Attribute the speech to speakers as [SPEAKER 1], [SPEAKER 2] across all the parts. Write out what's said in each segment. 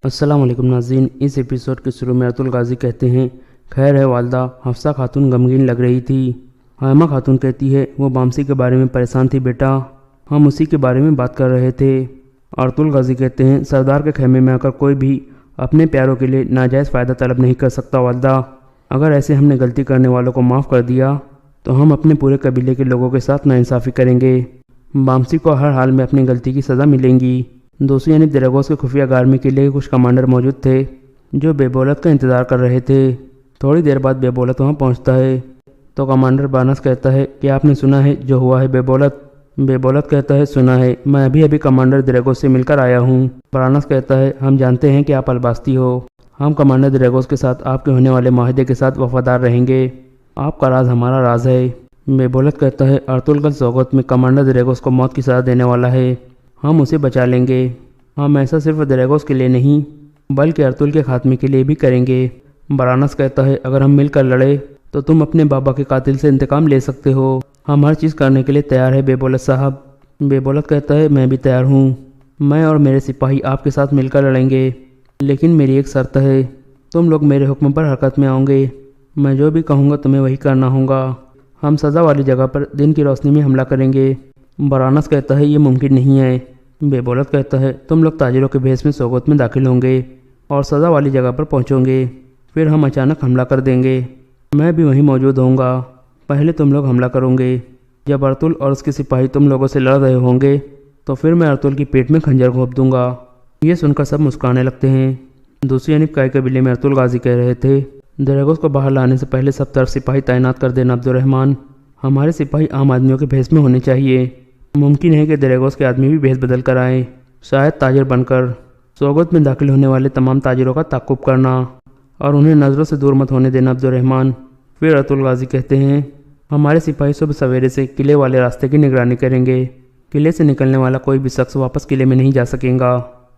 [SPEAKER 1] السلام علیکم ناظرین، اس ایپیسوڈ کے شروع میں ارطغرل غازی کہتے ہیں، خیر ہے والدہ۔ حفصہ خاتون غمگین لگ رہی تھی۔ حائمہ خاتون کہتی ہے، وہ بامسی کے بارے میں پریشان تھی بیٹا، ہم اسی کے بارے میں بات کر رہے تھے۔ ارطغرل غازی کہتے ہیں، سردار کے خیمے میں آ کر کوئی بھی اپنے پیاروں کے لیے ناجائز فائدہ طلب نہیں کر سکتا والدہ۔ اگر ایسے ہم نے غلطی کرنے والوں کو معاف کر دیا تو ہم اپنے پورے قبیلے کے لوگوں کے ساتھ ناانصافی کریں گے۔ بامسی کو ہر حال میں اپنی غلطی کی سزا ملیں گی۔ دوسری جانب دراگوس کے خفیہ گارمی کے لیے کچھ کمانڈر موجود تھے جو بے بولت کا انتظار کر رہے تھے۔ تھوڑی دیر بعد بے بولت وہاں پہنچتا ہے تو کمانڈر بارنس کہتا ہے کہ آپ نے سنا ہے جو ہوا ہے بے بولت؟ بے بولت کہتا ہے، سنا ہے، میں ابھی کمانڈر دراگوس سے مل کر آیا ہوں۔ بارنس کہتا ہے، ہم جانتے ہیں کہ آپ الباستی ہو، ہم کمانڈر دراگوس کے ساتھ آپ کے ہونے والے معاہدے کے ساتھ وفادار رہیں گے، آپ کا راز ہمارا راز ہے۔ بے بولت کہتا ہے، ارطغرل سوگوت میں کمانڈر دراگوس کو موت کی سزا دینے والا ہے، ہم اسے بچا لیں گے۔ ہم ایسا صرف دراگوس کے لیے نہیں بلکہ ارطغرل کے خاتمے کے لیے بھی کریں گے۔ بارنس کہتا ہے، اگر ہم مل کر لڑے تو تم اپنے بابا کے قاتل سے انتقام لے سکتے ہو، ہم ہر چیز کرنے کے لیے تیار ہے بے بولت صاحب۔ بے بولت کہتا ہے، میں بھی تیار ہوں، میں اور میرے سپاہی آپ کے ساتھ مل کر لڑیں گے، لیکن میری ایک شرط ہے، تم لوگ میرے حکم پر حرکت میں آؤ گے، میں جو بھی کہوں گا تمہیں وہی کرنا ہوگا، ہم سزا والی جگہ پر دن کی روشنی میں حملہ کریں گے۔ بارنس کہتا ہے، یہ ممکن نہیں ہے۔ بے بولت کہتا ہے، تم لوگ تاجروں کے بھیس میں سوگوت میں داخل ہوں گے اور سزا والی جگہ پر پہنچو گے، پھر ہم اچانک حملہ کر دیں گے، میں بھی وہیں موجود ہوں گا، پہلے تم لوگ حملہ کرو گے، جب ارطغرل اور اس کے سپاہی تم لوگوں سے لڑ رہے ہوں گے تو پھر میں ارطغرل کی پیٹ میں خنجر گھونپ دوں گا۔ یہ سن کر سب مسکرانے لگتے ہیں۔ دوسری جانب کائی قبیلے میں ارطغرل غازی کہہ رہے تھے، دراگوس کو باہر لانے سے پہلے سب طرف سپاہی تعینات کر دینا عبدالرحمن، ہمارے سپاہی عام آدمیوں کے بھیس میں ہونے چاہیے، ممکن ہے کہ دراگوس کے آدمی بھی بھیس بدل کر آئیں، شاید تاجر بن کر۔ سوگوت میں داخل ہونے والے تمام تاجروں کا تعقب کرنا اور انہیں نظروں سے دور مت ہونے دینا عبدالرحمن۔ پھر ارطغرل غازی کہتے ہیں، ہمارے سپاہی صبح سویرے سے قلعے والے راستے کی نگرانی کریں گے، قلعے سے نکلنے والا کوئی بھی شخص واپس قلعے میں نہیں جا سکے گا،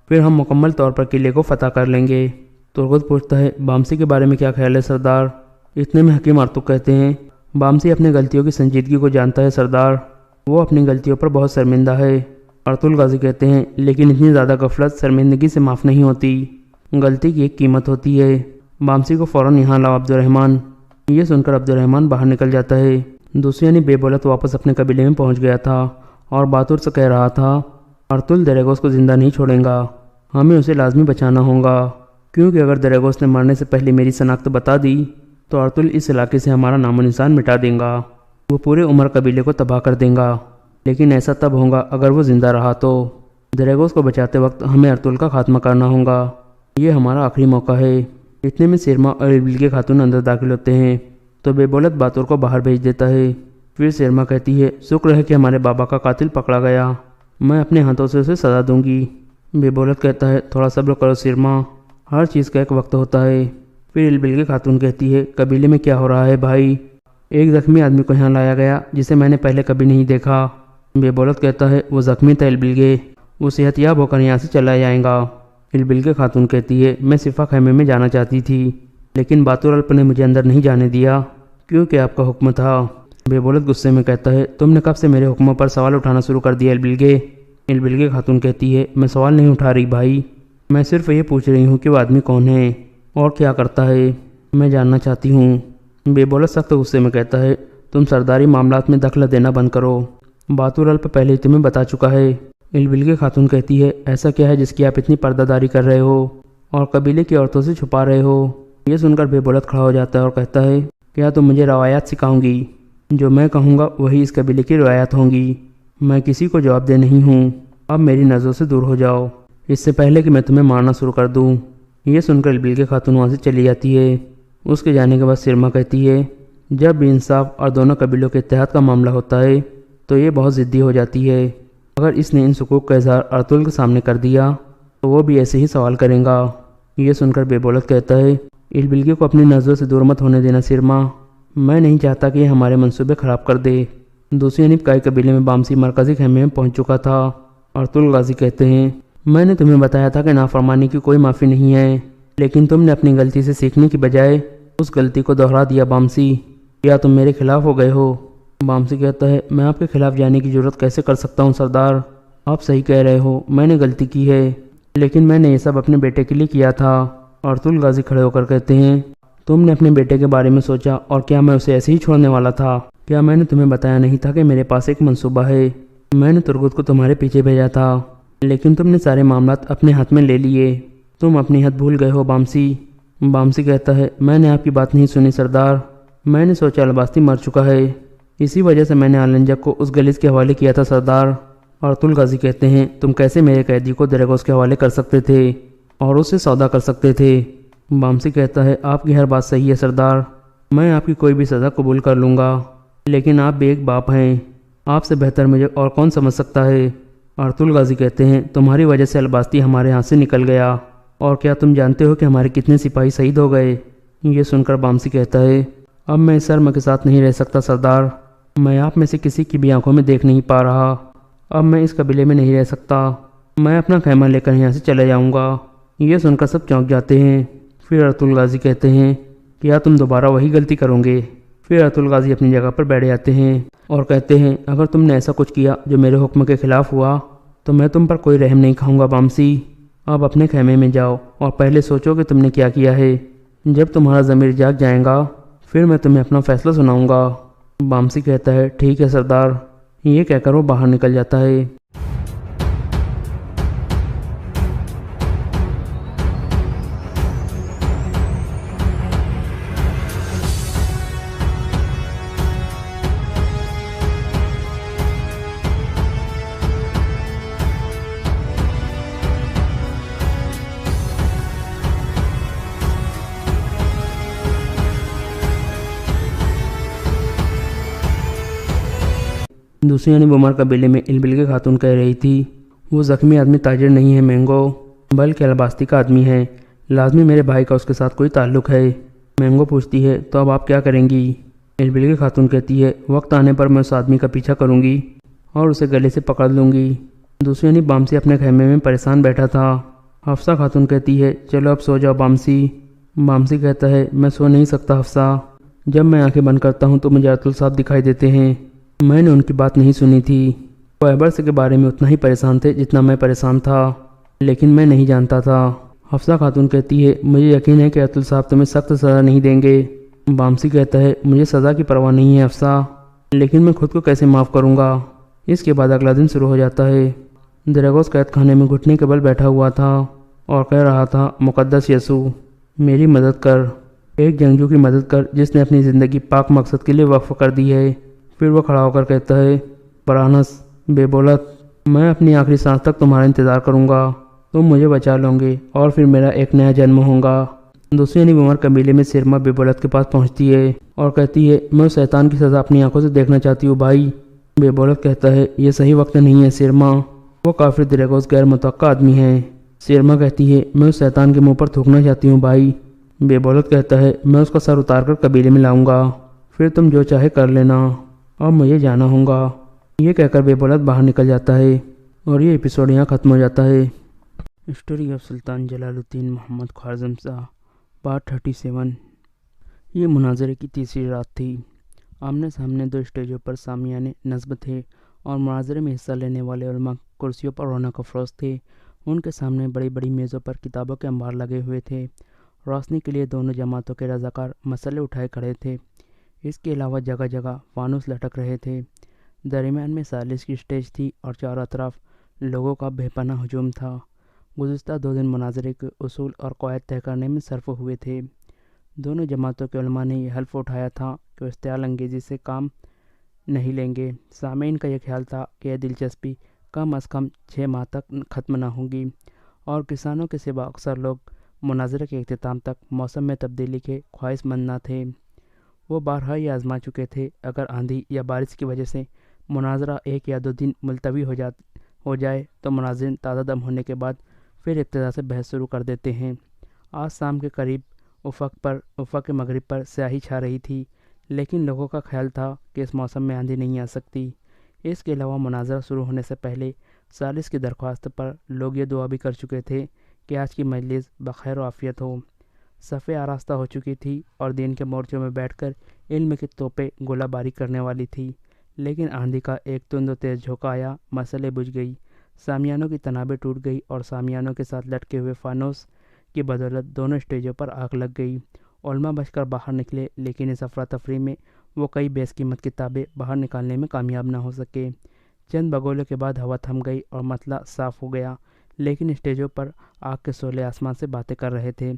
[SPEAKER 1] پھر ہم مکمل طور پر قلعے کو فتح کر لیں گے۔ ترغت پوچھتا ہے، بامسی کے بارے میں کیا خیال ہے سردار؟ اتنے میں حکیم ارطغرل کہتے ہیں، بامسی اپنی غلطیوں کی سنجیدگی کو جانتا ہے سردار، وہ اپنی غلطیوں پر بہت شرمندہ ہے۔ ارطغرل غازی کہتے ہیں، لیکن اتنی زیادہ غفلت شرمندگی سے معاف نہیں ہوتی، غلطی کی ایک قیمت ہوتی ہے، بامسی کو فوراً یہاں لاؤ عبدالرحمن۔ یہ سن کر عبدالرحمن باہر نکل جاتا ہے۔ دوسری یعنی بے بولت واپس اپنے قبیلے میں پہنچ گیا تھا اور باتور سے کہہ رہا تھا، ارطغرل دراگوس کو زندہ نہیں چھوڑیں گا، ہمیں اسے لازمی بچانا ہوگا، کیونکہ اگر دراگوس نے مرنے سے پہلے میری شناخت بتا دی تو ارطغرل اس علاقے سے ہمارا نام و نشان مٹا دیں گا، وہ پورے عمر قبیلے کو تباہ کر دیں گا، لیکن ایسا تب ہوگا اگر وہ زندہ رہا تو دراگوس کو بچاتے وقت ہمیں ارطغرل کا خاتمہ کرنا ہوگا، یہ ہمارا آخری موقع ہے۔ اتنے میں سیرما اور البلگے خاتون اندر داخل ہوتے ہیں تو بے بولت باتور کو باہر بھیج دیتا ہے۔ پھر سیرما کہتی ہے، شکر ہے کہ ہمارے بابا کا قاتل پکڑا گیا، میں اپنے ہاتھوں سے اسے سزا دوں گی۔ بے بولت کہتا ہے، تھوڑا صبر کرو سیرما، ہر چیز کا ایک وقت ہوتا ہے۔ پھر البلگے خاتون کہتی ہے، قبیلے میں کیا ہو رہا ہے بھائی؟ ایک زخمی آدمی کو یہاں لایا گیا جسے میں نے پہلے کبھی نہیں دیکھا۔ بے بولت کہتا ہے، وہ زخمی تھا البلگے، وہ صحت یاب ہو کر یہاں سے چلا جائے گا۔ البلگے خاتون کہتی ہے، میں صفا خیمے میں جانا چاہتی تھی لیکن باتور الپ نے مجھے اندر نہیں جانے دیا کیونکہ آپ کا حکم تھا۔ بے بولت غصے میں کہتا ہے، تم نے کب سے میرے حکموں پر سوال اٹھانا شروع کر دیا البلگے؟ البلگے خاتون کہتی ہے، میں سوال نہیں اٹھا رہی بھائی، میں صرف یہ پوچھ رہی ہوں کہ وہ آدمی کون ہے اور کیا کرتا ہے، میں جاننا چاہتی ہوں۔ بے بولت سخت غصے میں کہتا ہے، تم سرداری معاملات میں دخل دینا بند کرو، باتور الپ پہلے ہی تمہیں بتا چکا ہے۔ البلگے خاتون کہتی ہے، ایسا کیا ہے جس کی آپ اتنی پردہ داری کر رہے ہو اور قبیلے کی عورتوں سے چھپا رہے ہو؟ یہ سن کر بے بولت کھڑا ہو جاتا ہے اور کہتا ہے، کیا تم مجھے روایات سکھاؤں گی؟ جو میں کہوں گا وہی اس قبیلے کی روایات ہوں گی، میں کسی کو جواب دہ نہیں ہوں، اب میری نظروں سے دور ہو جاؤ اس سے پہلے کہ میں تمہیں مارنا شروع کر دوں۔ یہ سن کر البلگے خاتون وہاں سے چلی جاتی ہے۔ اس کے جانے کے بعد سیرما کہتی ہے، جب بھی انصاف اور دونوں قبیلوں کے اتحاد کا معاملہ ہوتا ہے تو یہ بہت ضدی ہو جاتی ہے، اگر اس نے ان حقوق کا اظہار ارطغرل کے سامنے کر دیا تو وہ بھی ایسے ہی سوال کریں گا۔ یہ سن کر بے بولت کہتا ہے، البلگے کو اپنی نظروں سے دور مت ہونے دینا سیرما، میں نہیں چاہتا کہ یہ ہمارے منصوبے خراب کر دے۔ دوسری جانب کائی قبیلے میں بامسی مرکزی خیمے میں پہنچ چکا تھا۔ ارطغرل غازی کہتے ہیں، میں نے تمہیں بتایا تھا کہ نافرمانی کی کوئی معافی نہیں ہے، لیکن تم نے اپنی غلطی سے سیکھنے کی بجائے اس غلطی کو دہرا دیا بامسی، کیا تم میرے خلاف ہو گئے ہو؟ بامسی کہتا ہے، میں آپ کے خلاف جانے کی جرات کیسے کر سکتا ہوں سردار، آپ صحیح کہہ رہے ہو، میں نے غلطی کی ہے، لیکن میں نے یہ سب اپنے بیٹے کے لیے کیا تھا۔ ارطغرل غازی کھڑے ہو کر کہتے ہیں، تم نے اپنے بیٹے کے بارے میں سوچا، اور کیا میں اسے ایسے ہی چھوڑنے والا تھا؟ کیا میں نے تمہیں بتایا نہیں تھا کہ میرے پاس ایک منصوبہ ہے؟ میں نے ترگت کو تمہارے پیچھے بھیجا تھا، لیکن تم نے سارے معاملات اپنے ہاتھ میں لے لیے۔ تم اپنی حد بھول گئے ہو بامسی۔ بامسی کہتا ہے، میں نے آپ کی بات نہیں سنی سردار۔ میں نے سوچا الباستی مر چکا ہے، اسی وجہ سے میں نے عالنجک کو اس گلیس کے حوالے کیا تھا سردار۔ ارطغرل غازی کہتے ہیں، تم کیسے میرے قیدی کو دریغوز کے حوالے کر سکتے تھے اور اس سے سودا کر سکتے تھے؟ بامسی کہتا ہے، آپ کی ہر بات صحیح ہے سردار، میں آپ کی کوئی بھی سزا قبول کر لوں گا، لیکن آپ بھی ایک باپ ہیں، آپ سے بہتر مجھے اور کون سمجھ سکتا ہے؟ ارطغرل غازی کہتے ہیں، تمہاری وجہ سے الباستی ہمارے ہاتھ سے نکل گیا، اور کیا تم جانتے ہو کہ ہمارے کتنے سپاہی شہید ہو گئے؟ یہ سن کر بامسی کہتا ہے، اب میں اس شرم کے ساتھ نہیں رہ سکتا سردار، میں آپ میں سے کسی کی بھی آنکھوں میں دیکھ نہیں پا رہا، اب میں اس قبیلے میں نہیں رہ سکتا، میں اپنا خیمہ لے کر یہاں سے چلے جاؤں گا۔ یہ سن کر سب چونک جاتے ہیں۔ پھر ارطغرل غازی کہتے ہیں، کیا تم دوبارہ وہی غلطی کرو گے؟ پھر ارطغرل غازی اپنی جگہ پر بیٹھ جاتے ہیں اور کہتے ہیں، اگر تم نے ایسا کچھ کیا جو میرے حکم کے خلاف ہوا تو میں تم پر کوئی رحم نہیں کھاؤں گا بامسی۔ اب اپنے خیمے میں جاؤ اور پہلے سوچو کہ تم نے کیا کیا ہے، جب تمہارا ضمیر جاگ جائے گا پھر میں تمہیں اپنا فیصلہ سناؤں گا۔ بامسی کہتا ہے، ٹھیک ہے سردار۔ یہ کہہ کر وہ باہر نکل جاتا ہے۔ دوسری جانب عمر قبیلے میں البلگے خاتون کہہ رہی تھی، وہ زخمی آدمی تاجر نہیں ہے مینگو، بلکہ الباستی کا آدمی ہے، لازمی میرے بھائی کا اس کے ساتھ کوئی تعلق ہے۔ مینگو پوچھتی ہے، تو اب آپ کیا کریں گی؟ البلگے خاتون کہتی ہے، وقت آنے پر میں اس آدمی کا پیچھا کروں گی اور اسے گلے سے پکڑ لوں گی۔ دوسری جانب بامسی اپنے خیمے میں پریشان بیٹھا تھا۔ حفصہ خاتون کہتی ہے، چلو اب سو جاؤ بامسی۔ بامسی کہتا ہے، میں سو نہیں سکتا حفصہ، جب میں آنکھیں بند کرتا ہوں تو مجھے ارطغرل صاحب دکھائی دیتے ہیں، میں نے ان کی بات نہیں سنی تھی، وہ ایبرس کے بارے میں اتنا ہی پریشان تھے جتنا میں پریشان تھا، لیکن میں نہیں جانتا تھا۔ حفصہ خاتون کہتی ہے، مجھے یقین ہے کہ ارطغرل صاحب تمہیں سخت سزا نہیں دیں گے۔ بامسی کہتا ہے، مجھے سزا کی پرواہ نہیں ہے حفصہ، لیکن میں خود کو کیسے معاف کروں گا؟ اس کے بعد اگلا دن شروع ہو جاتا ہے۔ دریغوز قید خانے میں گھٹنے کے بل بیٹھا ہوا تھا اور کہہ رہا تھا، مقدس یسوع میری مدد کر، ایک جنگجو کی مدد کر جس نے اپنی زندگی پاک مقصد کے لیے وقف کر دی ہے۔ پھر وہ کھڑا ہو کر کہتا ہے، برانس بے بولت، میں اپنی آخری سانس تک تمہارا انتظار کروں گا، تم مجھے بچا لو گے اور پھر میرا ایک نیا جنم ہوگا۔ دوسری جانب عمر قبیلے میں سرما بے بولت کے پاس پہنچتی ہے اور کہتی ہے، میں اس شیطان کی سزا اپنی آنکھوں سے دیکھنا چاہتی ہوں بھائی۔ بے بولت کہتا ہے، یہ صحیح وقت نہیں ہے سرما، وہ کافر دریغوز غیر متوقع آدمی ہے۔ سرما کہتی ہے، میں اس شیطان کے منہ پر تھوکنا چاہتی ہوں بھائی۔ بے بولت کہتا ہے، میں اس کا سر اتار کر قبیلے میں لاؤں گا، پھر تم جو چاہے کر لینا، اب مجھے جانا ہوگا۔ یہ کہہ کر بے بولت باہر نکل جاتا ہے اور یہ ایپیسوڈ یہاں ختم ہو جاتا ہے۔ Story of Sultan Jalal Uddin Muhammad Khwarazm Shah, part 37۔ یہ مناظرے کی تیسری رات تھی۔ آمنے سامنے دو اسٹیجوں پر سامیانے نصب تھے اور مناظرے میں حصہ لینے والے علماء کرسیوں پر رونق افروز تھے۔ ان کے سامنے بڑی بڑی میزوں پر کتابوں کے انبار لگے ہوئے تھے۔ روشنی کے لیے دونوں جماعتوں کے رضاکار مسئلے اٹھائے کھڑے تھے۔ اس کے علاوہ جگہ جگہ فانوس لٹک رہے تھے۔ درمیان میں 40 کی اسٹیج تھی اور چاروں اطراف لوگوں کا بے پناہ ہجوم تھا۔ گزشتہ 2 دن مناظرے کے اصول اور قواعد طے کرنے میں صرف ہوئے تھے۔ دونوں جماعتوں کے علماء نے یہ حلف اٹھایا تھا کہ وہ اشتعال انگیزی سے کام نہیں لیں گے۔ سامعین کا یہ خیال تھا کہ یہ دلچسپی کم از کم 6 ماہ تک ختم نہ ہوگی، اور کسانوں کے سوا اکثر لوگ مناظرے کے اختتام تک موسم میں تبدیلی کے خواہش مند نہ تھے۔ وہ بارہا یہ آزما چکے تھے، اگر آندھی یا بارش کی وجہ سے مناظرہ 1 یا 2 دن ملتوی ہو جائے تو مناظرین تازہ دم ہونے کے بعد پھر ابتدا سے بحث شروع کر دیتے ہیں۔ آج شام کے قریب افق مغرب پر سیاہی چھا رہی تھی، لیکن لوگوں کا خیال تھا کہ اس موسم میں آندھی نہیں آ سکتی۔ اس کے علاوہ مناظرہ شروع ہونے سے پہلے 40 کی درخواست پر لوگ یہ دعا بھی کر چکے تھے کہ آج کی مجلس بخیر و عافیت ہو۔ صفیں آراستہ ہو چکی تھی اور دین کے مورچوں میں بیٹھ کر علم کی توپیں گولہ باری کرنے والی تھی، لیکن آندھی کا ایک تند و تیز جھونکا آیا، مسئلے بجھ گئی۔ سامیانوں کی تنابیں ٹوٹ گئی اور سامیانوں کے ساتھ لٹکے ہوئے فانوس کی بدولت دونوں اسٹیجوں پر آگ لگ گئی۔ علماء بچ کر باہر نکلے، لیکن اس افراتفری میں وہ کئی بیش قیمت کتابیں باہر نکالنے میں کامیاب نہ ہو سکے۔ چند بگولوں کے بعد ہوا تھم گئی اور مطلع صاف ہو گیا، لیکن اسٹیجوں پر آگ کے شعلے آسمان سے باتیں کر رہے تھے۔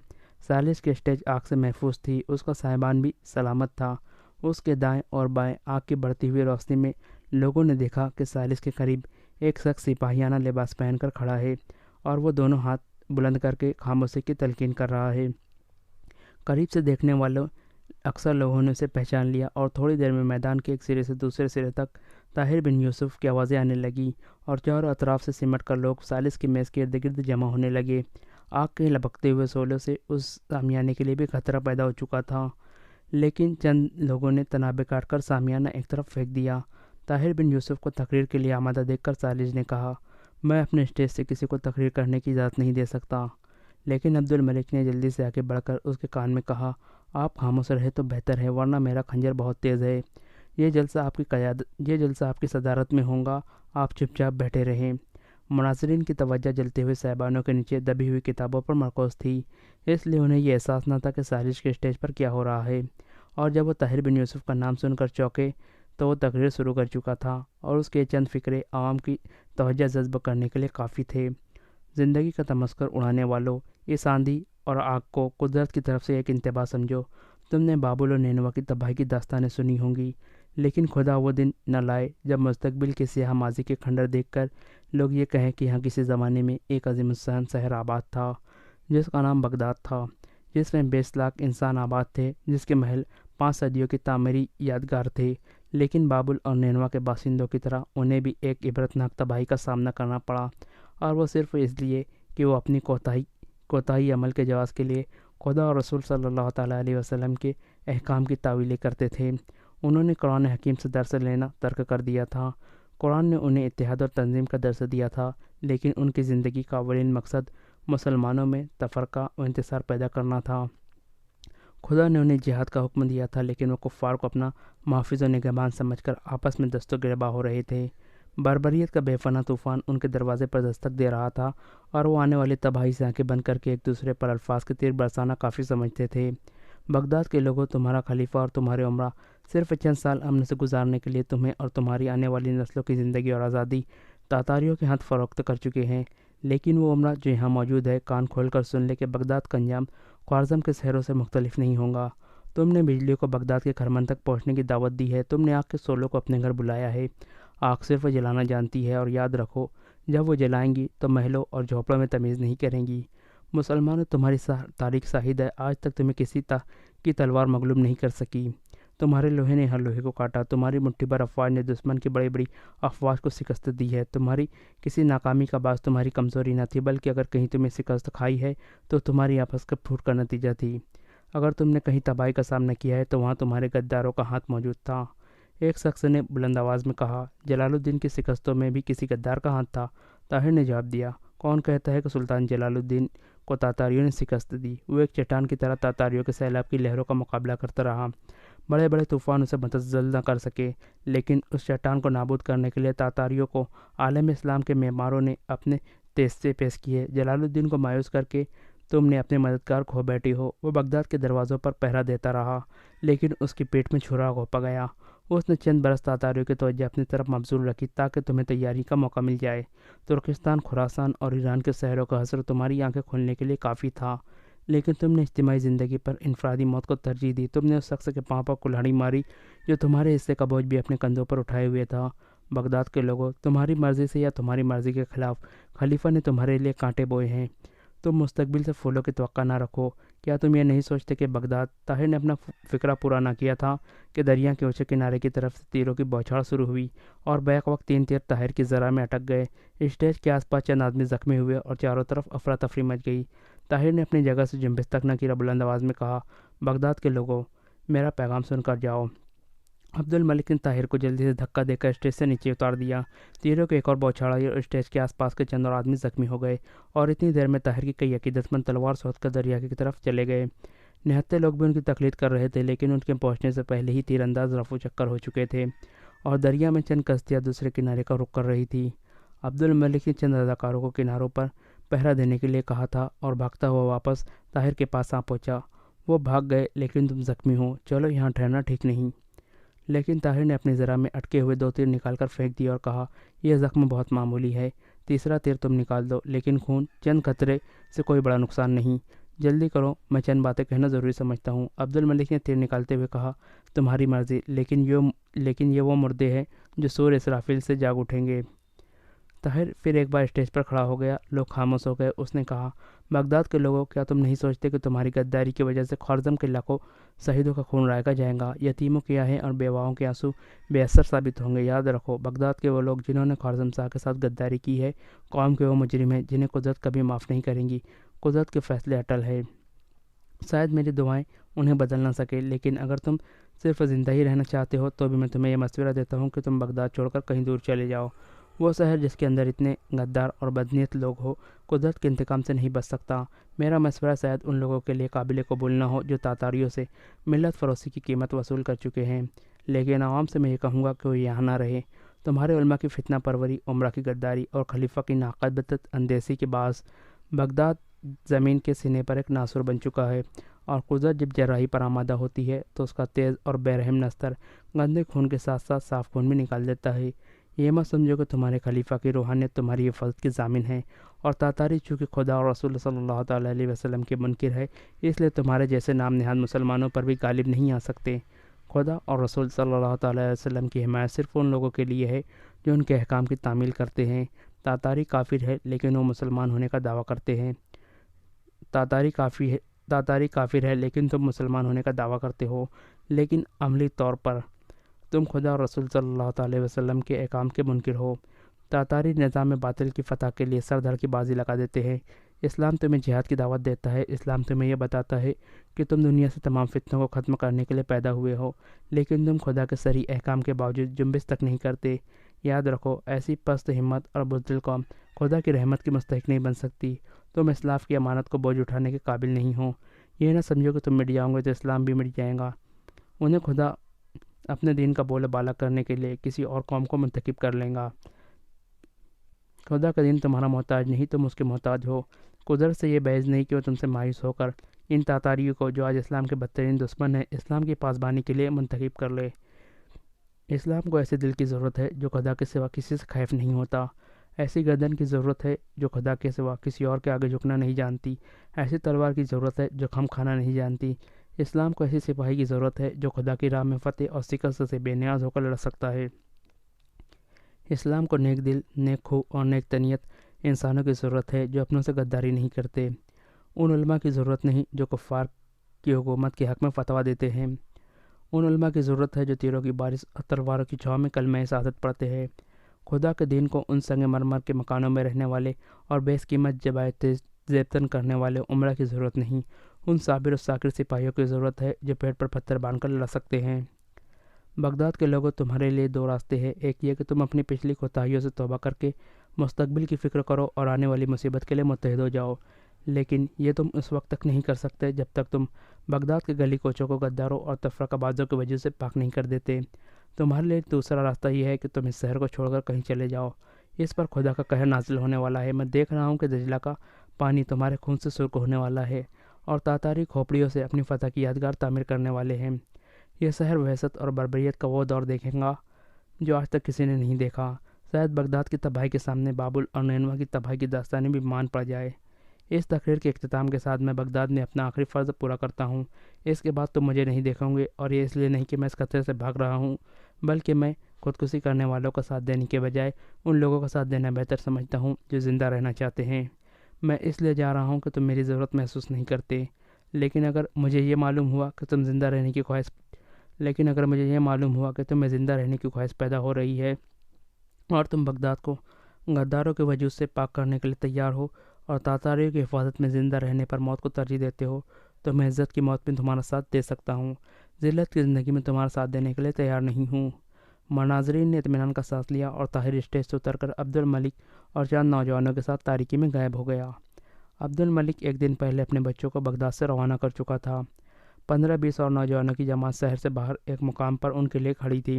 [SPEAKER 1] سالش کی اسٹیج آگ سے محفوظ تھی، اس کا صاحبان بھی سلامت تھا۔ اس کے دائیں اور بائیں آگ کی بڑھتی ہوئی روشنی میں لوگوں نے دیکھا کہ سالش کے قریب ایک شخص سپاہیانہ لباس پہن کر کھڑا ہے اور وہ دونوں ہاتھ بلند کر کے خاموشی کی تلقین کر رہا ہے۔ قریب سے دیکھنے والوں اکثر لوگوں نے اسے پہچان لیا اور تھوڑی دیر میں میدان کے ایک سرے سے دوسرے سرے تک طاہر بن یوسف کی آوازیں آنے لگیں اور چاروں اطراف سے سمٹ کر لوگ سالس کی میز کے ارد گرد جمع ہونے لگے۔ آگ کے لپکتے ہوئے شعلوں سے اس سامیانے کے لیے بھی خطرہ پیدا ہو چکا تھا، لیکن چند لوگوں نے تنابیں کاٹ کر سامیانہ ایک طرف پھینک دیا۔ طاہر بن یوسف کو تقریر کے لیے آمادہ دیکھ کر سالس نے کہا، میں اپنے اسٹیج سے کسی کو تقریر کرنے کی اجازت نہیں دے سکتا۔ لیکن عبد الملک نے جلدی سے آگے بڑھ کر اس کے کان میں کہا، آپ خاموش رہے تو بہتر ہے، ورنہ میرا خنجر بہت تیز ہے۔ یہ جلسہ آپ کی صدارت میں ہوگا، آپ چپ چاپ بیٹھے رہیں۔ مناظرین کی توجہ جلتے ہوئے صاحبانوں کے نیچے دبی ہوئی کتابوں پر مرکوز تھی، اس لیے انہیں یہ احساس نہ تھا کہ سالش کے اسٹیج پر کیا ہو رہا ہے، اور جب وہ طاہر بن یوسف کا نام سن کر چونکے تو وہ تقریر شروع کر چکا تھا اور اس کے چند فقرے عوام کی توجہ جذب کرنے کے لیے کافی تھے۔ زندگی کا تمسخر اڑانے والوں، اس آندھی اور آگ کو قدرت کی طرف سے ایک انتباہ سمجھو۔ تم نے بابل و نینوا کی تباہی کی داستانیں سنی ہوں گی، لیکن خدا وہ دن نہ لائے جب مستقبل کے سیاہ ماضی کے کھنڈر دیکھ کر لوگ یہ کہیں کہ یہاں کسی زمانے میں ایک عظیم الشان شہر آباد تھا جس کا نام بغداد تھا، جس میں 20 لاکھ انسان آباد تھے، جس کے محل 5 صدیوں کی تعمیری یادگار تھے۔ لیکن بابل اور نینوا کے باشندوں کی طرح انہیں بھی ایک عبرتناک تباہی کا سامنا کرنا پڑا، اور وہ صرف اس لیے کہ وہ اپنی کوتاہی عمل کے جواز کے لیے خدا اور رسول صلی اللہ تعالیٰ علیہ وسلم کے احکام کی تعویلیں کرتے تھے۔ انہوں نے قرآن حکیم سے درس لینا ترک کر دیا تھا۔ قرآن نے انہیں اتحاد اور تنظیم کا درس دیا تھا، لیکن ان کی زندگی کا اولین مقصد مسلمانوں میں تفرقہ و انتصار پیدا کرنا تھا۔ خدا نے انہیں جہاد کا حکم دیا تھا، لیکن وہ کفار کو اپنا محافظ و نگہبان سمجھ کر آپس میں دست و گریباں ہو رہے تھے۔ بربریت کا بے پناہ طوفان ان کے دروازے پر دستک دے رہا تھا، اور وہ آنے والی تباہی سے آنکھیں بند کر کے ایک دوسرے پر الفاظ کے تیر برسانا کافی سمجھتے تھے۔ بغداد کے لوگوں، تمہارا خلیفہ اور تمہارے عمرہ صرف چند سال امن سے گزارنے کے لیے تمہیں اور تمہاری آنے والی نسلوں کی زندگی اور آزادی تاتاریوں کے ہاتھ فروخت کر چکے ہیں، لیکن وہ عمرہ جو یہاں موجود ہے کان کھول کر سن لے کہ بغداد کا انجام خوارزم کے شہروں سے مختلف نہیں ہوگا۔ تم نے بجلیوں کو بغداد کے خرمن تک پہنچنے کی دعوت دی ہے، تم نے آگ کے شعلوں کو اپنے گھر بلایا ہے۔ آگ صرف جلانا جانتی ہے، اور یاد رکھو جب وہ جلائیں گی تو محلوں اور جھونپڑوں میں تمیز نہیں کریں گی۔ مسلمانوں، تمہاری تاریخ شاہد ہے، آج تک تمہیں کسی کی تلوار مغلوب نہیں کر سکی۔ تمہارے لوہے نے ہر لوہے کو کاٹا، تمہاری مٹھی بھر افواج نے دشمن کی بڑی بڑی افواج کو شکست دی ہے۔ تمہاری کسی ناکامی کا باعث تمہاری کمزوری نہ تھی، بلکہ اگر کہیں تمہیں شکست کھائی ہے تو تمہاری آپس کا پھوٹ کا نتیجہ تھی۔ اگر تم نے کہیں تباہی کا سامنا کیا ہے تو وہاں تمہارے غداروں کا ہاتھ موجود تھا۔ ایک شخص نے بلند آواز میں کہا، جلال الدین کی شکستوں میں بھی کسی غدار کا ہاتھ تھا؟ طاہر نے جواب دیا، کون کہتا ہے کہ سلطان جلال الدین کو تاتاریوں نے شکست دی؟ وہ ایک چٹان کی طرح تاتاریوں کے سیلاب کی لہروں کا مقابلہ کرتا رہا۔ بڑے بڑے طوفان اسے متزلزل نہ کر سکے، لیکن اس چٹان کو نابود کرنے کے لیے تاتاریوں کو عالم اسلام کے معماروں نے اپنے تیستے پیش کیے۔ جلال الدین کو مایوس کر کے تم نے اپنے مددگار کھو بیٹھی ہو۔ وہ بغداد کے دروازوں پر پہرا دیتا رہا، لیکن اس کی پیٹ میں چھرا گھونپا گیا۔ اس نے چند برس تاتاریوں کی توجہ اپنی طرف مبذول رکھی تاکہ تمہیں تیاری کا موقع مل جائے۔ ترکستان، خراسان اور ایران کے شہروں کا حصر تمہاری آنکھیں کھولنے کے لیے کافی تھا، لیکن تم نے اجتماعی زندگی پر انفرادی موت کو ترجیح دی۔ تم نے اس شخص کے پاؤں پر کلہاڑی ماری جو تمہارے حصے کا بوجھ بھی اپنے کندھوں پر اٹھائے ہوئے تھا۔ بغداد کے لوگوں، تمہاری مرضی سے یا تمہاری مرضی کے خلاف خلیفہ نے تمہارے لیے کانٹے بوئے ہیں۔ تم مستقبل سے پھولوں کی توقع نہ رکھو۔ کیا تم یہ نہیں سوچتے کہ بغداد؟ طاہر نے اپنا فقرہ پورا نہ کیا تھا کہ دریا کے اونچے کنارے کی طرف سے تیروں کی بوچھاڑ شروع ہوئی، اور بیک وقت 3 تیر طاہر کی ذرا میں اٹک گئے۔ اسٹیج کے آس پاس چند آدمی زخمی ہوئے اور چاروں طرف افراتفری مچ گئی۔ طاہر نے اپنی جگہ سے جنبش تک نہ کیا، بلند آواز میں کہا، بغداد کے لوگوں، میرا پیغام سن کر جاؤ۔ عبد الملک نے طاہر کو جلدی سے دھکا دے کر اسٹیج سے نیچے اتار دیا۔ تیروں کی ایک اور بوچھاڑ آئی اور اسٹیج کے آس پاس کے چند اور آدمی زخمی ہو گئے، اور اتنی دیر میں طاہر کی کئی عقیدت مند تلوار سوت کر دریا کی طرف چلے گئے۔ نہتے لوگ بھی ان کی تقلید کر رہے تھے، لیکن ان کے پہنچنے سے پہلے ہی تیر انداز رفو چکر ہو چکے تھے، اور دریا میں چند کشتیاں دوسرے کنارے کا رخ کر رہی تھی۔ عبد الملک نے چند رضاکاروں کو کناروں پر پہرا دینے کے لیے کہا تھا اور بھاگتا ہوا واپس طاہر کے پاس آ پہنچا۔ وہ بھاگ گئے لیکن تم زخمی ہو، چلو یہاں ٹھہرنا ٹھیک نہیں۔ لیکن طاہر نے اپنی ذرا میں اٹکے ہوئے 2 تیر نکال کر پھینک دیے اور کہا، یہ زخم بہت معمولی ہے، تیسرا تیر تم نکال دو، لیکن خون چند قطرے سے کوئی بڑا نقصان نہیں، جلدی کرو، میں چند باتیں کہنا ضروری سمجھتا ہوں۔ عبد الملک نے تیر نکالتے ہوئے کہا، تمہاری مرضی، لیکن یہ وہ مردے ہیں جو سور اسرافیل سے جاگ اٹھیں گے۔ طاہر پھر ایک بار اسٹیج پر کھڑا ہو گیا، لوگ خاموش ہو گئے۔ اس نے کہا، بغداد کے لوگوں، کیا تم نہیں سوچتے کہ تمہاری غداری کی وجہ سے خوارزم کے لاکھوں شہیدوں کا خون رائگا جائے گا؟ یتیموں کی آہیں اور بیواؤں کے آنسو بے اثر ثابت ہوں گے۔ یاد رکھو، بغداد کے وہ لوگ جنہوں نے خوارزم شاہ کے ساتھ غداری کی ہے، قوم کے وہ مجرم ہیں جنہیں قدرت کبھی معاف نہیں کریں گی۔ قدرت کے فیصلے اٹل ہے، شاید میری دعائیں انہیں بدل نہ سکے، لیکن اگر تم صرف زندہ ہی رہنا چاہتے ہو تو بھی میں تمہیں یہ مشورہ دیتا ہوں کہ تم بغداد چھوڑ کر کہیں دور چلے جاؤ۔ وہ شہر جس کے اندر اتنے غدار اور بدنیت لوگ ہو، قدرت کے انتقام سے نہیں بچ سکتا۔ میرا مشورہ شاید ان لوگوں کے لیے قابل قبول نہ ہو جو تاتاریوں سے ملت فروشی کی قیمت وصول کر چکے ہیں، لیکن عوام سے میں یہ کہوں گا کہ وہ یہاں نہ رہے۔ تمہارے علماء کی فتنہ پروری، عمرہ کی غداری اور خلیفہ کی ناقابت اندیشی کے باعث بغداد زمین کے سینے پر ایک ناسور بن چکا ہے، اور قدرت جب جراحی پر آمادہ ہوتی ہے تو اس کا تیز اور بے رحم نستر گندے خون کے ساتھ ساتھ صاف خون بھی نکال دیتا ہے۔ یہ مت سمجھو کہ تمہارے خلیفہ کی روحانیت تمہاری حفاظت کی ضامن ہے، اور تاتاری چونکہ خدا اور رسول صلی اللہ تعالیٰ علیہ وسلم کے منکر ہے، اس لیے تمہارے جیسے نام نہاد مسلمانوں پر بھی غالب نہیں آ سکتے۔ خدا اور رسول صلی اللہ تعالیٰ علیہ وسلم کی حمایت صرف ان لوگوں کے لیے ہے جو ان کے احکام کی تعمیل کرتے ہیں۔ تاتاری کافر ہے لیکن وہ مسلمان ہونے کا دعویٰ کرتے ہیں۔ تاتاری کافر ہے لیکن تم مسلمان ہونے کا دعویٰ کرتے ہو، لیکن عملی طور پر تم خدا اور رسول صلی اللہ تعالیٰ وسلم کے احکام کے منکر ہو۔ تاتاری نظام باطل کی فتح کے لیے سر دھڑ کی بازی لگا دیتے ہیں۔ اسلام تمہیں جہاد کی دعوت دیتا ہے، اسلام تمہیں یہ بتاتا ہے کہ تم دنیا سے تمام فتنوں کو ختم کرنے کے لیے پیدا ہوئے ہو، لیکن تم خدا کے صریح احکام کے باوجود جنبش تک نہیں کرتے۔ یاد رکھو، ایسی پست ہمت اور بزدل قوم خدا کی رحمت کی مستحق نہیں بن سکتی۔ تم اسلاف کی امانت کو بوجھ اٹھانے کے قابل نہیں ہو۔ یہ نہ سمجھو کہ تم مٹ جاؤ گے تو اسلام بھی مٹ جائے گا۔ انہیں خدا اپنے دین کا بول بالا کرنے کے لیے کسی اور قوم کو منتخب کر لیں گا۔ خدا کا دین تمہارا محتاج نہیں، تم اس کے محتاج ہو۔ قدرت سے یہ بحث نہیں کہ وہ تم سے مایوس ہو کر ان تاتاریوں کو، جو آج اسلام کے بدترین دشمن ہیں، اسلام کی پاسبانی کے لیے منتخب کر لے۔ اسلام کو ایسے دل کی ضرورت ہے جو خدا کے سوا کسی سے خائف نہیں ہوتا، ایسی گردن کی ضرورت ہے جو خدا کے سوا کسی اور کے آگے جھکنا نہیں جانتی، ایسی تلوار کی ضرورت ہے جو خم کھانا نہیں جانتی۔ اسلام کو ایسی سپاہی کی ضرورت ہے جو خدا کی راہ میں فتح اور شکست سے بے نیاز ہو کر لڑ سکتا ہے۔ اسلام کو نیک دل، نیک خو اور نیک تنیت انسانوں کی ضرورت ہے جو اپنوں سے غداری نہیں کرتے، ان علماء کی ضرورت نہیں جو کفار کی حکومت کے حق میں فتویٰ دیتے ہیں، ان علماء کی ضرورت ہے جو تیروں کی بارش اور تلواروں کی چھاؤں میں کلمہ شہادت پڑھتے ہیں۔ خدا کے دین کو ان سنگ مرمر کے مکانوں میں رہنے والے اور بیش قیمت جبائے زیبتن کرنے والے عمرہ کی ضرورت نہیں، ان صابر و ساکر سپاہیوں کی ضرورت ہے جو پیٹ پر پتھر باندھ کر لڑ سکتے ہیں۔ بغداد کے لوگوں، تمہارے لیے 2 راستے ہیں، ایک یہ کہ تم اپنی پچھلی کوتاہیوں سے توبہ کر کے مستقبل کی فکر کرو اور آنے والی مصیبت کے لیے متحد ہو جاؤ، لیکن یہ تم اس وقت تک نہیں کر سکتے جب تک تم بغداد کے گلی کوچوں کو غداروں اور تفرقہ بازوں کی وجہ سے پاک نہیں کر دیتے۔ تمہارے لیے دوسرا راستہ یہ ہے کہ تم اس شہر کو چھوڑ کر کہیں چلے جاؤ، اس پر خدا کا قہر نازل ہونے والا ہے۔ میں دیکھ رہا ہوں کہ دجلہ کا پانی تمہارے خون سے سرخ ہونے والا ہے، اور تاتاری کھوپڑیوں سے اپنی فتح کی یادگار تعمیر کرنے والے ہیں۔ یہ شہر وحشت اور بربریت کا وہ دور دیکھے گا جو آج تک کسی نے نہیں دیکھا۔ شاید بغداد کی تباہی کے سامنے بابل اور نینوا کی تباہی کی داستانیں بھی مان پڑ جائے۔ اس تقریر کے اختتام کے ساتھ میں بغداد میں اپنا آخری فرض پورا کرتا ہوں۔ اس کے بعد تم مجھے نہیں دیکھو گے، اور یہ اس لیے نہیں کہ میں اس خطرے سے بھاگ رہا ہوں، بلکہ میں خودکشی کرنے والوں کا ساتھ دینے کے بجائے ان لوگوں کا ساتھ دینا بہتر سمجھتا ہوں جو زندہ رہنا چاہتے ہیں۔ میں اس لیے جا رہا ہوں کہ تم میری ضرورت محسوس نہیں کرتے، لیکن اگر مجھے یہ معلوم ہوا کہ تمہیں زندہ رہنے کی خواہش پیدا ہو رہی ہے اور تم بغداد کو غداروں کے وجود سے پاک کرنے کے لیے تیار ہو اور تاتاریوں کی حفاظت میں زندہ رہنے پر موت کو ترجیح دیتے ہو، تو میں عزت کی موت میں تمہارا ساتھ دے سکتا ہوں، ذلت کی زندگی میں تمہارا ساتھ دینے کے لیے تیار نہیں ہوں۔ مناظرین نے اطمینان کا سانس لیا اور طاہر اسٹیج سے اتر کر عبد الملک اور چند نوجوانوں کے ساتھ تاریکی میں غائب ہو گیا۔ عبد الملک 1 دن پہلے اپنے بچوں کو بغداد سے روانہ کر چکا تھا۔ 15-20 اور نوجوانوں کی جماعت شہر سے باہر ایک مقام پر ان کے لیے کھڑی تھی۔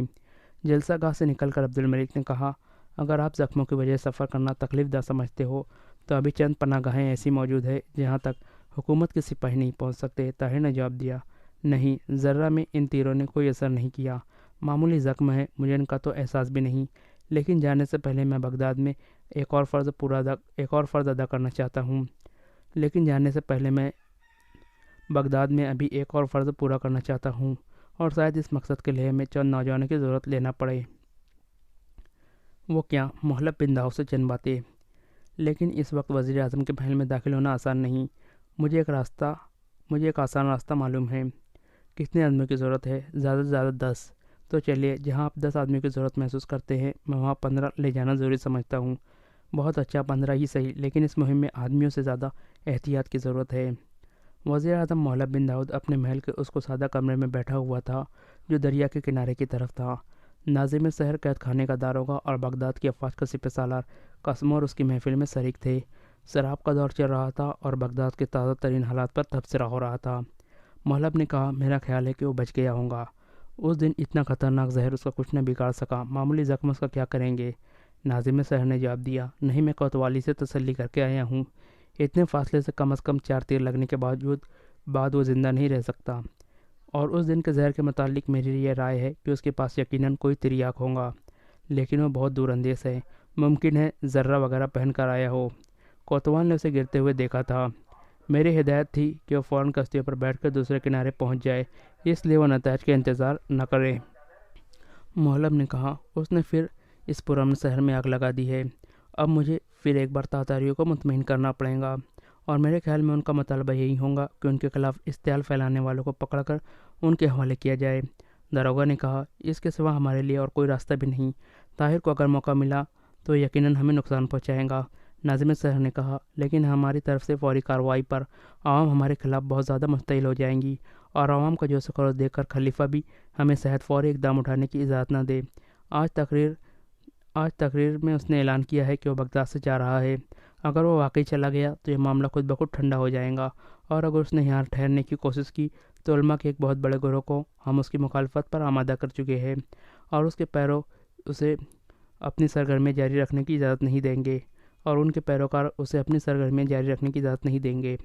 [SPEAKER 1] جلسہ گاہ سے نکل کر عبد الملک نے کہا، اگر آپ زخموں کی وجہ سفر کرنا تکلیف دہ سمجھتے ہو تو ابھی چند پناہ گاہیں ایسی موجود ہے جہاں تک حکومت کے سپاہی نہیں پہنچ سکتے۔ طاہر نے جواب دیا، نہیں، ذرہ میں ان تیروں نے کوئی اثر نہیں کیا۔ معمولی زخم ہے، مجھے ان کا تو احساس بھی نہیں، لیکن جانے سے پہلے میں بغداد میں ایک اور فرض ادا کرنا چاہتا ہوں۔ لیکن جانے سے پہلے میں بغداد میں ابھی ایک اور فرض پورا کرنا چاہتا ہوں، اور شاید اس مقصد کے لیے میں چند نوجوانوں کی ضرورت لینا پڑے۔ وہ کیا؟ محلب بن داؤد سے چند باتیں۔ لیکن اس وقت وزیر اعظم کے محل میں داخل ہونا آسان نہیں۔ مجھے ایک آسان راستہ معلوم ہے۔ کتنے آدمیوں کی ضرورت ہے؟ زیادہ سے زیادہ 10۔ تو چلیے، جہاں آپ 10 آدمیوں کی ضرورت محسوس کرتے ہیں میں وہاں 15 لے جانا ضروری سمجھتا ہوں۔ بہت اچھا، 15 ہی صحیح، لیکن اس مہم میں آدمیوں سے زیادہ احتیاط کی ضرورت ہے۔ وزیر اعظم محلب بن داؤد اپنے محل کے اس کو سادہ کمرے میں بیٹھا ہوا تھا جو دریا کے کنارے کی طرف تھا۔ ناظم شہر، قید خانے کا داروغہ اور بغداد کی افواج کا سپہ سالار قاسمور اس کی محفل میں شریک تھے۔ شراب کا دور چل رہا تھا اور بغداد کے تازہ ترین حالات پر تبصرہ ہو رہا تھا۔ محلب نے کہا، میرا خیال ہے کہ وہ بچ گیا ہوگا۔ اس دن اتنا خطرناک زہر اس کا کچھ نہ بگاڑ سکا، معمولی زخم اس کا کیا کریں گے؟ ناظم شہر نے جواب دیا، نہیں، میں کوتوالی سے تسلی کر کے آیا ہوں۔ اتنے فاصلے سے کم از کم 4 تیر لگنے کے بعد وہ زندہ نہیں رہ سکتا، اور اس دن کے زہر کے متعلق میری یہ رائے ہے کہ اس کے پاس یقیناً کوئی تریاک ہوگا، لیکن وہ بہت دور اندیش ہے، ممکن ہے ذرہ وغیرہ پہن کر آیا ہو۔ کوتوال نے اسے گرتے ہوئے دیکھا تھا۔ میری ہدایت تھی کہ وہ فوراً کشتیوں پر بیٹھ کر دوسرے کنارے پہنچ جائے، اس لیے وہ نتائج کا انتظار نہ کرے۔ محلب نے کہا، اس نے پھر اس پرامن شہر میں آگ لگا دی ہے۔ اب مجھے پھر ایک بار تاتاریوں کو مطمئن کرنا پڑے گا، اور میرے خیال میں ان کا مطالبہ یہی ہوگا کہ ان کے خلاف اشتعال پھیلانے والوں کو پکڑ کر ان کے حوالے کیا جائے۔ داروغہ نے کہا، اس کے سوا ہمارے لیے اور کوئی راستہ بھی نہیں۔ طاہر کو اگر موقع ملا تو یقیناً ہمیں نقصان پہنچائے گا۔ ناظم شہر نے کہا، لیکن ہماری طرف سے فوری کارروائی پر عوام ہمارے خلاف بہت زیادہ مشتعل ہو جائیں گی، اور عوام کا جوش و خروش دیکھ کر خلیفہ بھی ہمیں شاید فوری اقدام اٹھانے کی اجازت نہ دے۔ آج تقریر میں اس نے اعلان کیا ہے کہ وہ بغداد سے جا رہا ہے۔ اگر وہ واقعی چلا گیا تو یہ معاملہ خود بخود ٹھنڈا ہو جائے گا، اور اگر اس نے یہاں ٹھہرنے کی کوشش کی تو علماء کے ایک بہت بڑے گروہ کو ہم اس کی مخالفت پر آمادہ کر چکے ہیں، اور اس کے پیرو اسے اپنی سرگرمیاں جاری رکھنے کی اجازت نہیں دیں گے،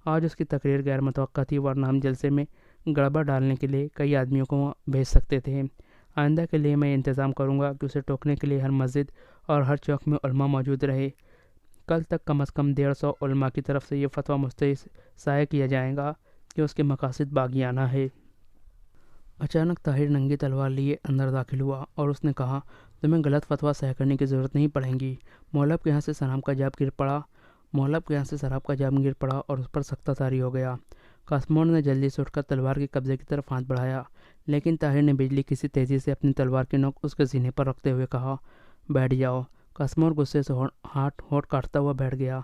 [SPEAKER 1] آج اس کی تقریر غیر متوقع تھی، ورنہ ہم جلسے میں گڑبڑ ڈالنے کے لیے کئی آدمیوں کو وہاں بھیج سکتے تھے۔ آئندہ کے لیے میں انتظام کروں گا کہ اسے ٹوکنے کے لیے ہر مسجد اور ہر چوک میں علماء موجود رہے۔ کل تک کم از کم 150 علماء کی طرف سے یہ فتویٰ شائع کیا جائے گا کہ اس کے مقاصد باغیانہ ہے۔ اچانک طاہر ننگی تلوار لیے اندر داخل ہوا اور اس نے کہا، تمہیں غلط فتویٰ شائع کرنے کی ضرورت نہیں پڑے گی۔ محلب کے یہاں سے شراب کا جام گر پڑا اور اس پر سختہ طاری ہو گیا۔ قاسمور نے جلدی سے اٹھ کر تلوار کے قبضے کی طرف ہاتھ بڑھایا، لیکن طاہر نے بجلی کسی تیزی سے اپنی تلوار کی نوک اس کے سینے پر رکھتے ہوئے کہا، بیٹھ جاؤ۔ قاسمور غصے سے ہونٹ کاٹتا ہوا بیٹھ گیا۔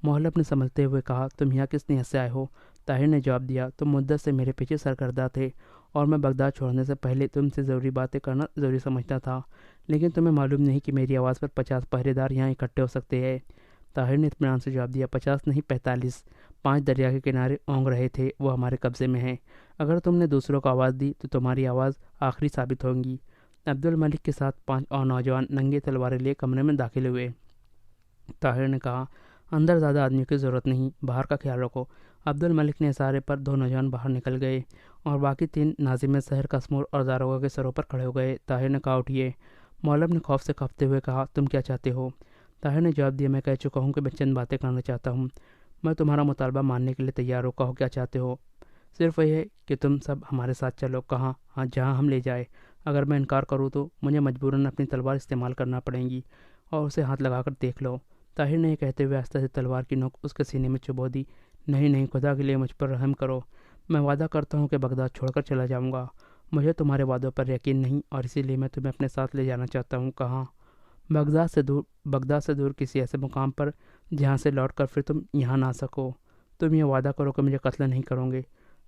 [SPEAKER 1] محلب نے سنبھلتے ہوئے کہا، تم یہاں کس نیت سے آئے ہو؟ طاہر نے جواب دیا، تم مدت سے میرے پیچھے سرگردہ تھے، اور میں بغداد چھوڑنے سے پہلے تم سے ضروری باتیں کرنا ضروری سمجھتا تھا، لیکن تمہیں معلوم نہیں کہ میری آواز پر 50 پہرے دار یہاں اکٹھے ہو سکتے ہیں۔ طاہر نے اطمینان سے جواب دیا، 50 نہیں، 45۔ 5 دریا کے کنارے اونگ رہے تھے، وہ ہمارے قبضے میں ہیں۔ اگر تم نے دوسروں کو آواز دی تو تمہاری آواز آخری ثابت ہوگی۔ عبد الملک کے ساتھ 5 اور نوجوان ننگی تلواریں لے کمرے میں داخل ہوئے۔ طاہر نے کہا، اندر زیادہ آدمیوں کی ضرورت نہیں، باہر کا خیال رکھو۔ عبد الملک نے اشارے پر 2 نوجوان باہر نکل گئے، اور باقی 3 ناظم شہر، قاسمور اور داروغہ کے سروں پر کھڑے ہو گئے۔ طاہر نے کہا، اٹھیے۔ محلب نے خوف سے کانپتے ہوئے کہا، تم کیا چاہتے ہو؟ طاہر نے جواب دیا، میں کہہ چکا ہوں کہ میں چند باتیں کرنا چاہتا ہوں۔ میں تمہارا مطالبہ ماننے کے لیے تیار ہوں، کہو کیا چاہتے ہو؟ صرف یہ ہے کہ تم سب ہمارے ساتھ چلو۔ کہاں؟ ہاں، جہاں ہم لے جائیں۔ اگر میں انکار کروں تو مجھے مجبوراً اپنی تلوار استعمال کرنا پڑے گی، اور اسے ہاتھ لگا کر دیکھ لو۔ طاہر نے یہ کہتے ہوئے آہستہ سے تلوار کی نوک اس کے سینے میں چبو دی۔ نہیں، خدا کے لیے مجھ پر رحم کرو۔ میں وعدہ کرتا ہوں کہ بغداد چھوڑ کر چلا جاؤں گا۔ مجھے تمہارے وعدوں پر یقین نہیں، اور اسی لیے میں تمہیں اپنے ساتھ لے جانا چاہتا ہوں۔ کہاں؟ بغداد سے دور کسی ایسے مقام پر جہاں سے لوٹ کر پھر تم یہاں نہ آ سکو۔ تم یہ وعدہ کرو کہ مجھے قتل نہیں کرو گے۔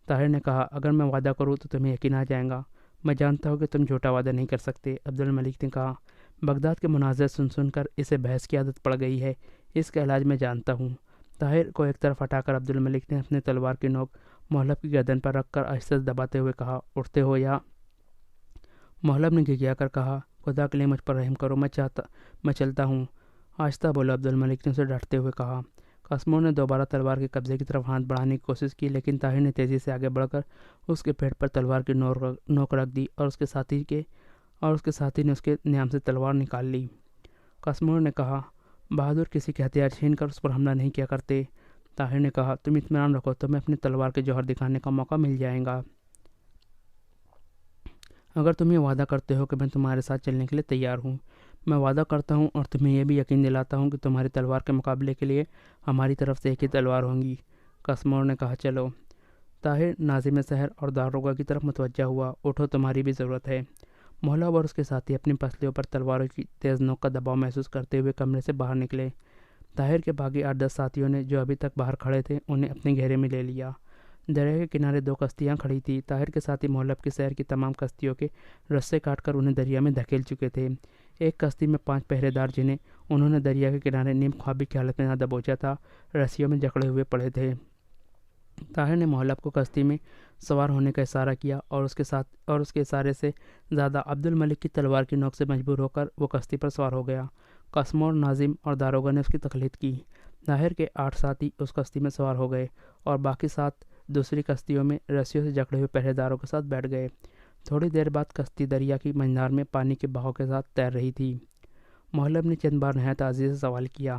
[SPEAKER 1] طاہر نے کہا، اگر میں وعدہ کروں تو تمہیں یقین آ جائے گا۔ میں جانتا ہوں کہ تم جھوٹا وعدہ نہیں کر سکتے۔ عبد الملک نے کہا، بغداد کے مناظر سن کر اسے بحث کی عادت پڑ گئی ہے، اس کا علاج میں جانتا ہوں۔ طاہر کو ایک طرف ہٹا کر عبد الملک نے اپنے تلوار کی نوک محلب کی گردن پر رکھ کر آہستہ سے دباتے ہوئے کہا، اٹھتے ہو یا؟ محلب نے گھگیا کر کہا، خدا کے لیے مجھ پر رحم کرو، میں چلتا ہوں، آہستہ بولا عبد الملک نے اسے ڈانٹتے ہوئے کہا۔ قاسمور نے دوبارہ تلوار کے قبضے کی طرف ہاتھ بڑھانے کی کوشش کی، لیکن طاہر نے تیزی سے آگے بڑھ کر اس کے پیٹ پر تلوار کی نوک رکھ دی اور اس کے ساتھی نے اس کے نیام سے تلوار نکال لی۔ قاسمور نے کہا، بہادر کسی کے ہتھیار چھین کر اس پر حملہ نہیں کیا کرتے۔ طاہر نے کہا، تم اطمینان رکھو، تمہیں اپنی تلوار کے جوہر دکھانے کا موقع مل جائے گا۔ اگر تم یہ وعدہ کرتے ہو کہ میں تمہارے ساتھ چلنے کے لیے تیار ہوں، میں وعدہ کرتا ہوں اور تمہیں یہ بھی یقین دلاتا ہوں کہ تمہاری تلوار کے مقابلے کے لیے ہماری طرف سے ایک ہی تلوار ہوں گی۔ قاسمور نے کہا، چلو۔ طاہر ناظم سحر اور داروغہ کی طرف متوجہ ہوا۔ اٹھو، تمہاری بھی ضرورت ہے۔ محلب اور اس کے ساتھی اپنی پسلیوں پر تلواروں کی تیز نوک کا دباؤ محسوس کرتے ہوئے کمرے سے باہر نکلے۔ طاہر کے باقی 8-10 ساتھیوں نے جو ابھی تک باہر کھڑے تھے انہیں اپنے گھیرے میں لے لیا۔ دریا کے کنارے 2 کشتیاں کھڑی تھیں۔ طاہر کے ساتھی محلب کی سیر کی تمام کشتیوں کے رسے کاٹ کر انہیں دریا میں دھکیل چکے تھے۔ ایک کشتی میں 5 پہرے دار، جنہیں انہوں نے دریا کے کنارے نیم خوابی کی حالت میں نہ دبوچا تھا، رسیوں میں جکڑے ہوئے پڑے تھے۔ طاہر نے محلب کو کشتی میں سوار ہونے کا اشارہ کیا اور اس کے اشارے سے زیادہ عبد الملک کی تلوار کی نوک سے مجبور ہو کر وہ کشتی پر سوار ہو گیا۔ قاسمور، ناظم اور داروغہ نے اس کی تقلید کی۔ طاہر کے 8 ساتھی اس کشتی میں سوار ہو گئے اور باقی 7 دوسری کشتیوں میں رسیوں سے جکڑے ہوئے پہرے داروں کے ساتھ بیٹھ گئے۔ تھوڑی دیر بعد کشتی دریا کی منجنار میں پانی کے بہاؤ کے ساتھ تیر رہی تھی۔ محلب نے چند بار نہایت عاجزی سے سوال کیا،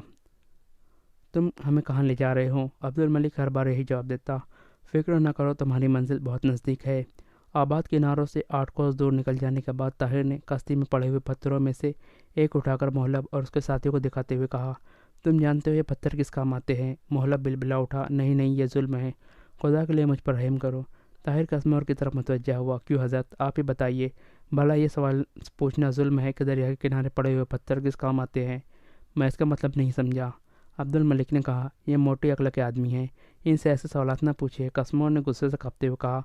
[SPEAKER 1] تم ہمیں کہاں لے جا رہے ہو؟ عبد الملک ہر بار یہی جواب دیتا، فکر نہ کرو، تمہاری منزل بہت نزدیک ہے۔ آباد کناروں سے 8 کوس دور نکل جانے کے بعد طاہر نے کشتی میں پڑے ہوئے پتھروں میں سے ایک اٹھا کر محلب اور اس کے ساتھیوں کو دکھاتے ہوئے کہا، تم جانتے ہو یہ پتھر کس کام آتے ہیں؟ محلب بلبلا اٹھا، نہیں نہیں، یہ ظلم ہے، خدا کے لیے مجھ پر رحم کرو۔ طاہر قاسمور کی طرف متوجہ ہوا، کیوں حضرت، آپ ہی بتائیے، بھلا یہ سوال پوچھنا ظلم ہے کہ دریا کے کنارے پڑے ہوئے پتھر کس کام آتے ہیں؟ میں اس کا مطلب نہیں سمجھا۔ عبد الملک نے کہا، یہ موٹی عقل کے آدمی ہیں، ان سے ایسے سوالات نہ پوچھیے۔ قاسمور نے غصے سے کانپتے ہوئے کہا،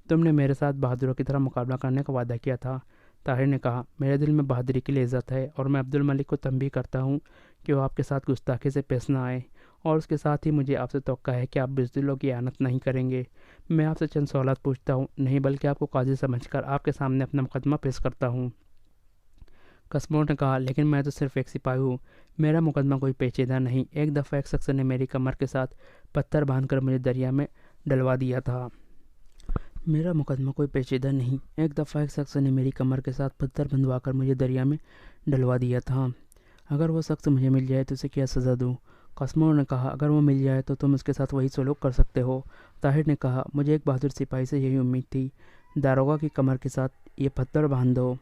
[SPEAKER 1] تم نے میرے ساتھ بہادروں کی طرح مقابلہ کرنے کا وعدہ کیا تھا۔ طاہر نے کہا، میرے دل میں بہادری کے لیے عزت ہے اور میں عبد الملک کو تنبیہ کرتا ہوں کہ وہ آپ کے ساتھ گستاخی سے پیش نہ آئے، اور اس کے ساتھ ہی مجھے آپ سے توقع ہے کہ آپ بزدلوں کی اعانت نہیں کریں گے۔ میں آپ سے چند سوالات پوچھتا ہوں، نہیں بلکہ آپ کو قاضی سمجھ کر آپ کے سامنے اپنا مقدمہ پیش کرتا ہوں۔ قاسمور نے کہا، لیکن میں تو صرف ایک سپاہی ہوں، میرا مقدمہ کوئی پیچیدہ نہیں۔ ایک دفعہ ایک شخص نے میری کمر کے ساتھ پتھر باندھ کر مجھے دریا میں ڈلوا دیا تھا۔ میرا مقدمہ کوئی پیچیدہ نہیں۔ ایک دفعہ ایک شخص نے میری کمر کے ساتھ پتھر بندھوا کر مجھے دریا میں ڈلوا دیا تھا۔ اگر وہ شخص مجھے مل جائے تو اسے کیا سزا دوں؟ قاسمور نے کہا، اگر وہ مل جائے تو تم اس کے ساتھ وہی سلوک کر سکتے ہو۔ طاہر نے کہا، مجھے ایک بہادر سپاہی سے یہی امید تھی، داروغہ کی کمر کے ساتھ یہ پتھر باندھ دو۔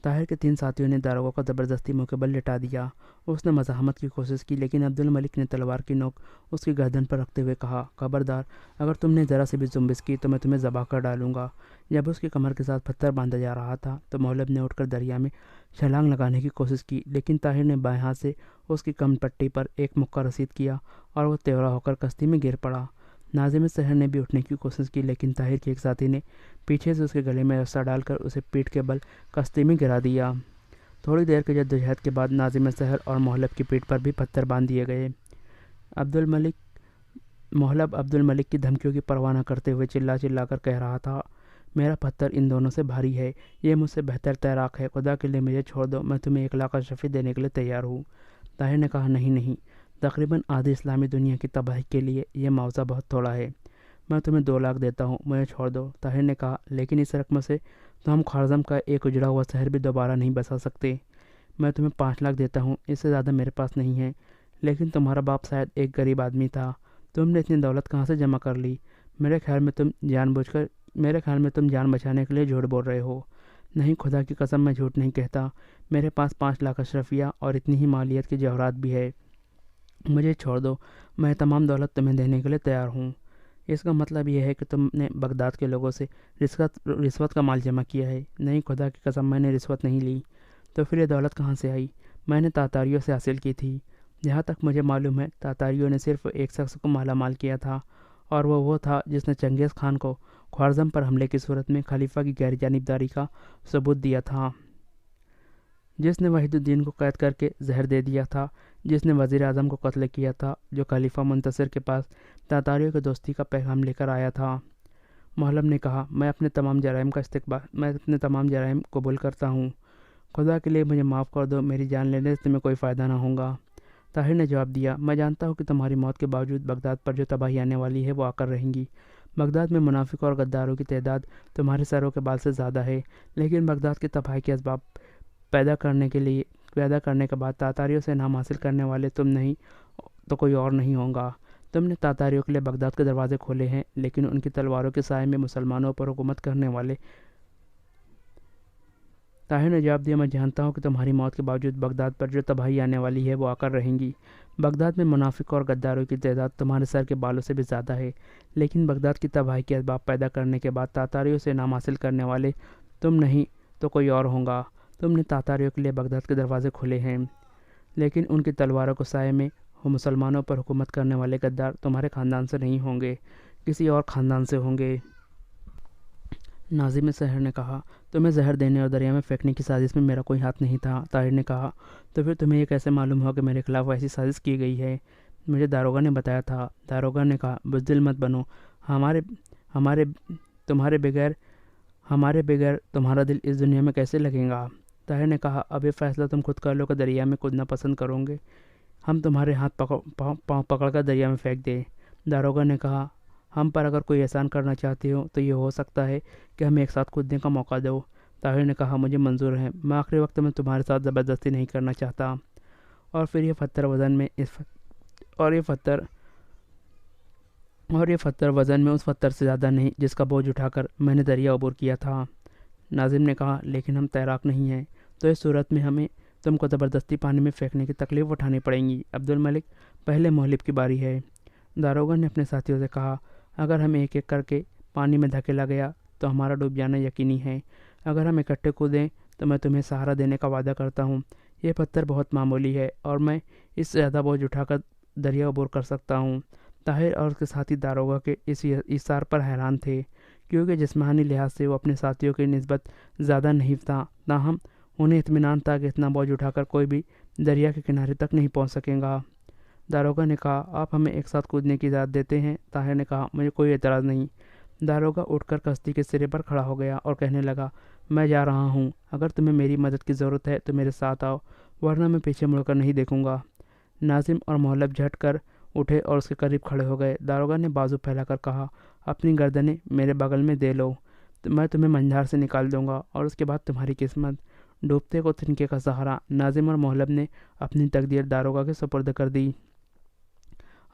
[SPEAKER 1] طاہر کے 3 ساتھیوں نے داروغہ کو زبردستی منہ کے بل لٹا دیا۔ اس نے مزاحمت کی کوشش کی، لیکن عبد الملک نے تلوار کی نوک اس کی گردن پر رکھتے ہوئے کہا، خبردار، اگر تم نے ذرا سی بھی جنبش کی تو میں تمہیں ذبح کر ڈالوں گا۔ جب اس کی کمر کے ساتھ پتھر باندھا جا رہا تھا تو محلب نے اٹھ کر دریا میں چھلانگ لگانے کی کوشش کی، لیکن طاہر نے بائیں ہاتھ سے اس کی کمر پٹی پر ایک مکہ رسید کیا اور وہ تیورا ہو کر کشتی میں گر پڑا۔ ناظم سحر نے بھی اٹھنے کی کوشش کی، لیکن طاہر کے ایک ساتھی نے پیچھے سے اس کے گلے میں رسا ڈال کر اسے پیٹھ کے بل کشتی میں گرا دیا۔ تھوڑی دیر کی جدوجہد کے بعد ناظم سحر اور محلب کی پیٹھ پر بھی پتھر باندھ دیے گئے۔ محلب عبد الملک کی دھمکیوں کی پرواہ نہ کرتے ہوئے چلا چلا کر کہہ رہا تھا، میرا پتھر ان دونوں سے بھاری ہے، یہ مجھ سے بہتر تیراک ہے، خدا کے لیے مجھے چھوڑ دو، میں تمہیں 1,00,000 اشرفی دینے کے لیے تیار ہوں۔ طاہر نے کہا، نہیں نہیں، تقریباً آدھی اسلامی دنیا کی تباہی کے لیے یہ معاوضہ بہت تھوڑا ہے، میں تمہیں 2,00,000 دیتا ہوں، مجھے چھوڑ دو۔ طاہر نے کہا، لیکن اس رقم سے تو ہم خوارزم کا ایک اجڑا ہوا شہر بھی دوبارہ نہیں بسا سکتے۔ میں تمہیں 5,00,000 دیتا ہوں، اس سے زیادہ میرے پاس نہیں ہے، لیکن تمہارا باپ شاید ایک غریب آدمی تھا، تم نے اتنی دولت کہاں سے جمع کر لی؟ میرے خیال میں تم جان بچانے کے لیے جھوٹ بول رہے ہو۔ نہیں، خدا کی قسم، میں جھوٹ نہیں کہتا، میرے پاس 5,00,000 اشرفیہ اور اتنی ہی مالیت کے جوہرات بھی ہے، مجھے چھوڑ دو، میں تمام دولت تمہیں دینے کے لیے تیار ہوں۔ اس کا مطلب یہ ہے کہ تم نے بغداد کے لوگوں سے رشوت کا مال جمع کیا ہے؟ نہیں، خدا کی قسم، میں نے رشوت نہیں لی۔ تو پھر یہ دولت کہاں سے آئی؟ میں نے تاتاریوں سے حاصل کی تھی۔ جہاں تک مجھے معلوم ہے تاتاریوں نے صرف ایک شخص کو مالا مال کیا تھا، اور وہ تھا جس نے چنگیز خان کو خوارزم پر حملے کی صورت میں خلیفہ کی غیر جانبداری کا ثبوت دیا تھا، جس نے وحید الدین کو قید کر کے زہر دے دیا تھا، جس نے وزیر اعظم کو قتل کیا تھا، جو خلیفہ منتصر کے پاس تاتاریوں کی دوستی کا پیغام لے کر آیا تھا۔ محلب نے کہا، میں اپنے تمام جرائم قبول کرتا ہوں، خدا کے لیے مجھے معاف کر دو، میری جان لینے سے تمہیں کوئی فائدہ نہ ہوگا۔ طاہر نے جواب دیا، میں جانتا ہوں کہ تمہاری موت کے باوجود بغداد پر جو تباہی آنے والی ہے وہ آ کر رہیں گی۔ بغداد میں منافقوں اور غداروں کی تعداد تمہارے سروں کے بال سے زیادہ ہے، لیکن بغداد کی تباہی کے اسباب پیدا کرنے کے بعد تاتاریوں سے انعام حاصل کرنے والے تم نہیں تو کوئی اور نہیں ہوگا۔ تم نے تاتاریوں کے لیے بغداد کے دروازے کھولے ہیں، لیکن ان کی تلواروں کے سائے میں مسلمانوں پر حکومت کرنے والے۔ طاہر نے جواب دیا، میں جانتا ہوں کہ تمہاری موت کے باوجود بغداد پر جو تباہی آنے والی ہے وہ آ کر رہیں گی۔ بغداد میں منافقوں اور غداروں کی تعداد تمہارے سر کے بالوں سے بھی زیادہ ہے، لیکن بغداد کی تباہی کے اسباب پیدا کرنے کے بعد تاتاریوں سے انعام حاصل کرنے والے تم نہیں تو کوئی اور ہوگا۔ تم نے تاتاریوں کے لیے بغداد کے دروازے کھولے ہیں، لیکن ان کی تلواروں کو سائے میں مسلمانوں پر حکومت کرنے والے غدار تمہارے خاندان سے نہیں ہوں گے، کسی اور خاندان سے ہوں گے۔ ناظم سحر نے کہا، تمہیں زہر دینے اور دریا میں پھینکنے کی سازش میں میرا کوئی ہاتھ نہیں تھا۔ طاہر نے کہا، تو پھر تمہیں یہ کیسے معلوم ہوا کہ میرے خلاف ایسی سازش کی گئی ہے؟ مجھے داروغہ نے بتایا تھا۔ داروغہ نے کہا، بزدل مت بنو، ہمارے بغیر تمہارا دل اس دنیا میں کیسے لگے گا؟ طاہر نے کہا، اب یہ فیصلہ تم خود کر لو کہ دریا میں کودنا پسند کرو گے، ہم تمہارے ہاتھ پاؤں پکڑ کر دریا میں پھینک دیں۔ داروغہ نے کہا، ہم پر اگر کوئی احسان کرنا چاہتے ہو تو یہ ہو سکتا ہے کہ ہمیں ایک ساتھ کودنے کا موقع دو۔ طاہر نے کہا، مجھے منظور ہے، میں آخری وقت میں تمہارے ساتھ زبردستی نہیں کرنا چاہتا۔ اور پھر یہ پتھر وزن میں اس پتھر سے زیادہ نہیں جس کا بوجھ اٹھا کر میں نے دریا عبور کیا تھا۔ ناظم نے کہا، لیکن ہم تیراک نہیں ہیں، تو اس صورت میں ہمیں تم کو زبردستی پانی میں پھینکنے کی تکلیف اٹھانی پڑے گی۔ عبد الملک، پہلے مہلب کی باری ہے۔ داروغہ نے اپنے ساتھیوں سے کہا، اگر ہم ایک ایک کر کے پانی میں دھکیلا گیا تو ہمارا ڈوب جانا یقینی ہے۔ اگر ہم اکٹھے کودیں تو میں تمہیں سہارا دینے کا وعدہ کرتا ہوں۔ یہ پتھر بہت معمولی ہے اور میں اس سے زیادہ بوجھ اٹھا کر دریا عبور کر سکتا ہوں۔ طاہر اور اس کے ساتھی داروغہ کے اس ایثار پر حیران تھے، کیونکہ جسمانی لحاظ سے وہ اپنے ساتھیوں کی نسبت زیادہ نہیں تھا، تاہم انہیں اطمینان تھا کہ اتنا بوجھ اٹھا کر کوئی بھی دریا کے کنارے تک نہیں پہنچ سکے گا۔ داروغہ نے کہا، آپ ہمیں ایک ساتھ کودنے کی اجازت دیتے ہیں؟ طاہر نے کہا، مجھے کوئی اعتراض نہیں۔ داروغہ اٹھ کر کشتی کے سرے پر کھڑا ہو گیا اور کہنے لگا، میں جا رہا ہوں، اگر تمہیں میری مدد کی ضرورت ہے تو میرے ساتھ آؤ، ورنہ میں پیچھے مڑ کر نہیں دیکھوں گا۔ ناظم اور مہلب جھٹ کر اٹھے اور اس کے قریب کھڑے ہو گئے۔ داروغہ نے بازو پھیلا کر کہا، اپنی گردنیں میرے بغل میں دے لو، میں تمہیں منجھار سے نکال دوں گا اور اس کے بعد تمہاری قسمت۔ ڈوبتے کو تنکے کا سہارا ناظم اور مہلب نے اپنی تقدیر داروغہ کے سپرد کر دی۔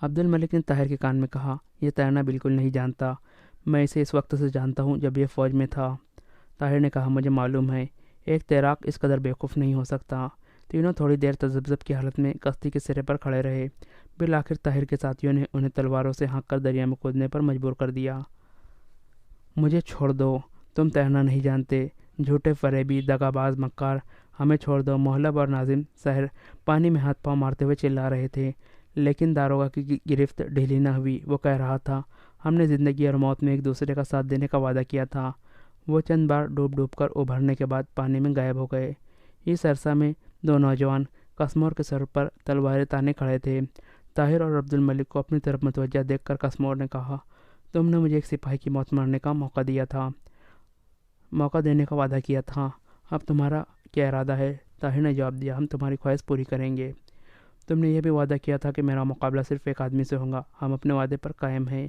[SPEAKER 1] عبد الملک نے طاہر کے کان میں کہا، یہ تیرنا بالکل نہیں جانتا، میں اسے اس وقت سے جانتا ہوں جب یہ فوج میں تھا۔ طاہر نے کہا، مجھے معلوم ہے، ایک تیراک اس قدر بیوقوف نہیں ہو سکتا۔ تینوں تھوڑی دیر تذبذب کی حالت میں کشتی کے سرے پر کھڑے رہے۔ بالآخر طاہر کے ساتھیوں نے انہیں تلواروں سے ہانک کر دریا میں کودنے پر مجبور کر دیا۔ مجھے چھوڑ دو، تم تیرنا نہیں جانتے، جھوٹے فریبی، دغا باز، مکار، ہمیں چھوڑ دو۔ مہلب اور ناظم سحر پانی میں ہاتھ پاؤں مارتے ہوئے چلا رہے تھے، لیکن داروغہ کی گرفت ڈھیلی نہ ہوئی۔ وہ کہہ رہا تھا، ہم نے زندگی اور موت میں ایک دوسرے کا ساتھ دینے کا وعدہ کیا تھا۔ وہ چند بار ڈوب کر ابھرنے کے بعد پانی میں غائب ہو گئے۔ اس عرصہ میں دو نوجوان قسمور کے سر پر تلواریں تانے کھڑے تھے۔ طاہر اور عبد الملک کو اپنی طرف متوجہ دیکھ کر قسمور نے کہا، تم نے مجھے ایک سپاہی کی موت مرنے کا موقع دینے کا وعدہ کیا تھا، اب تمہارا کیا ارادہ ہے؟ طاہر نے جواب دیا، ہم تمہاری خواہش پوری کریں گے۔ تم نے یہ بھی وعدہ کیا تھا کہ میرا مقابلہ صرف ایک آدمی سے ہوگا، ہم اپنے وعدے پر قائم ہیں۔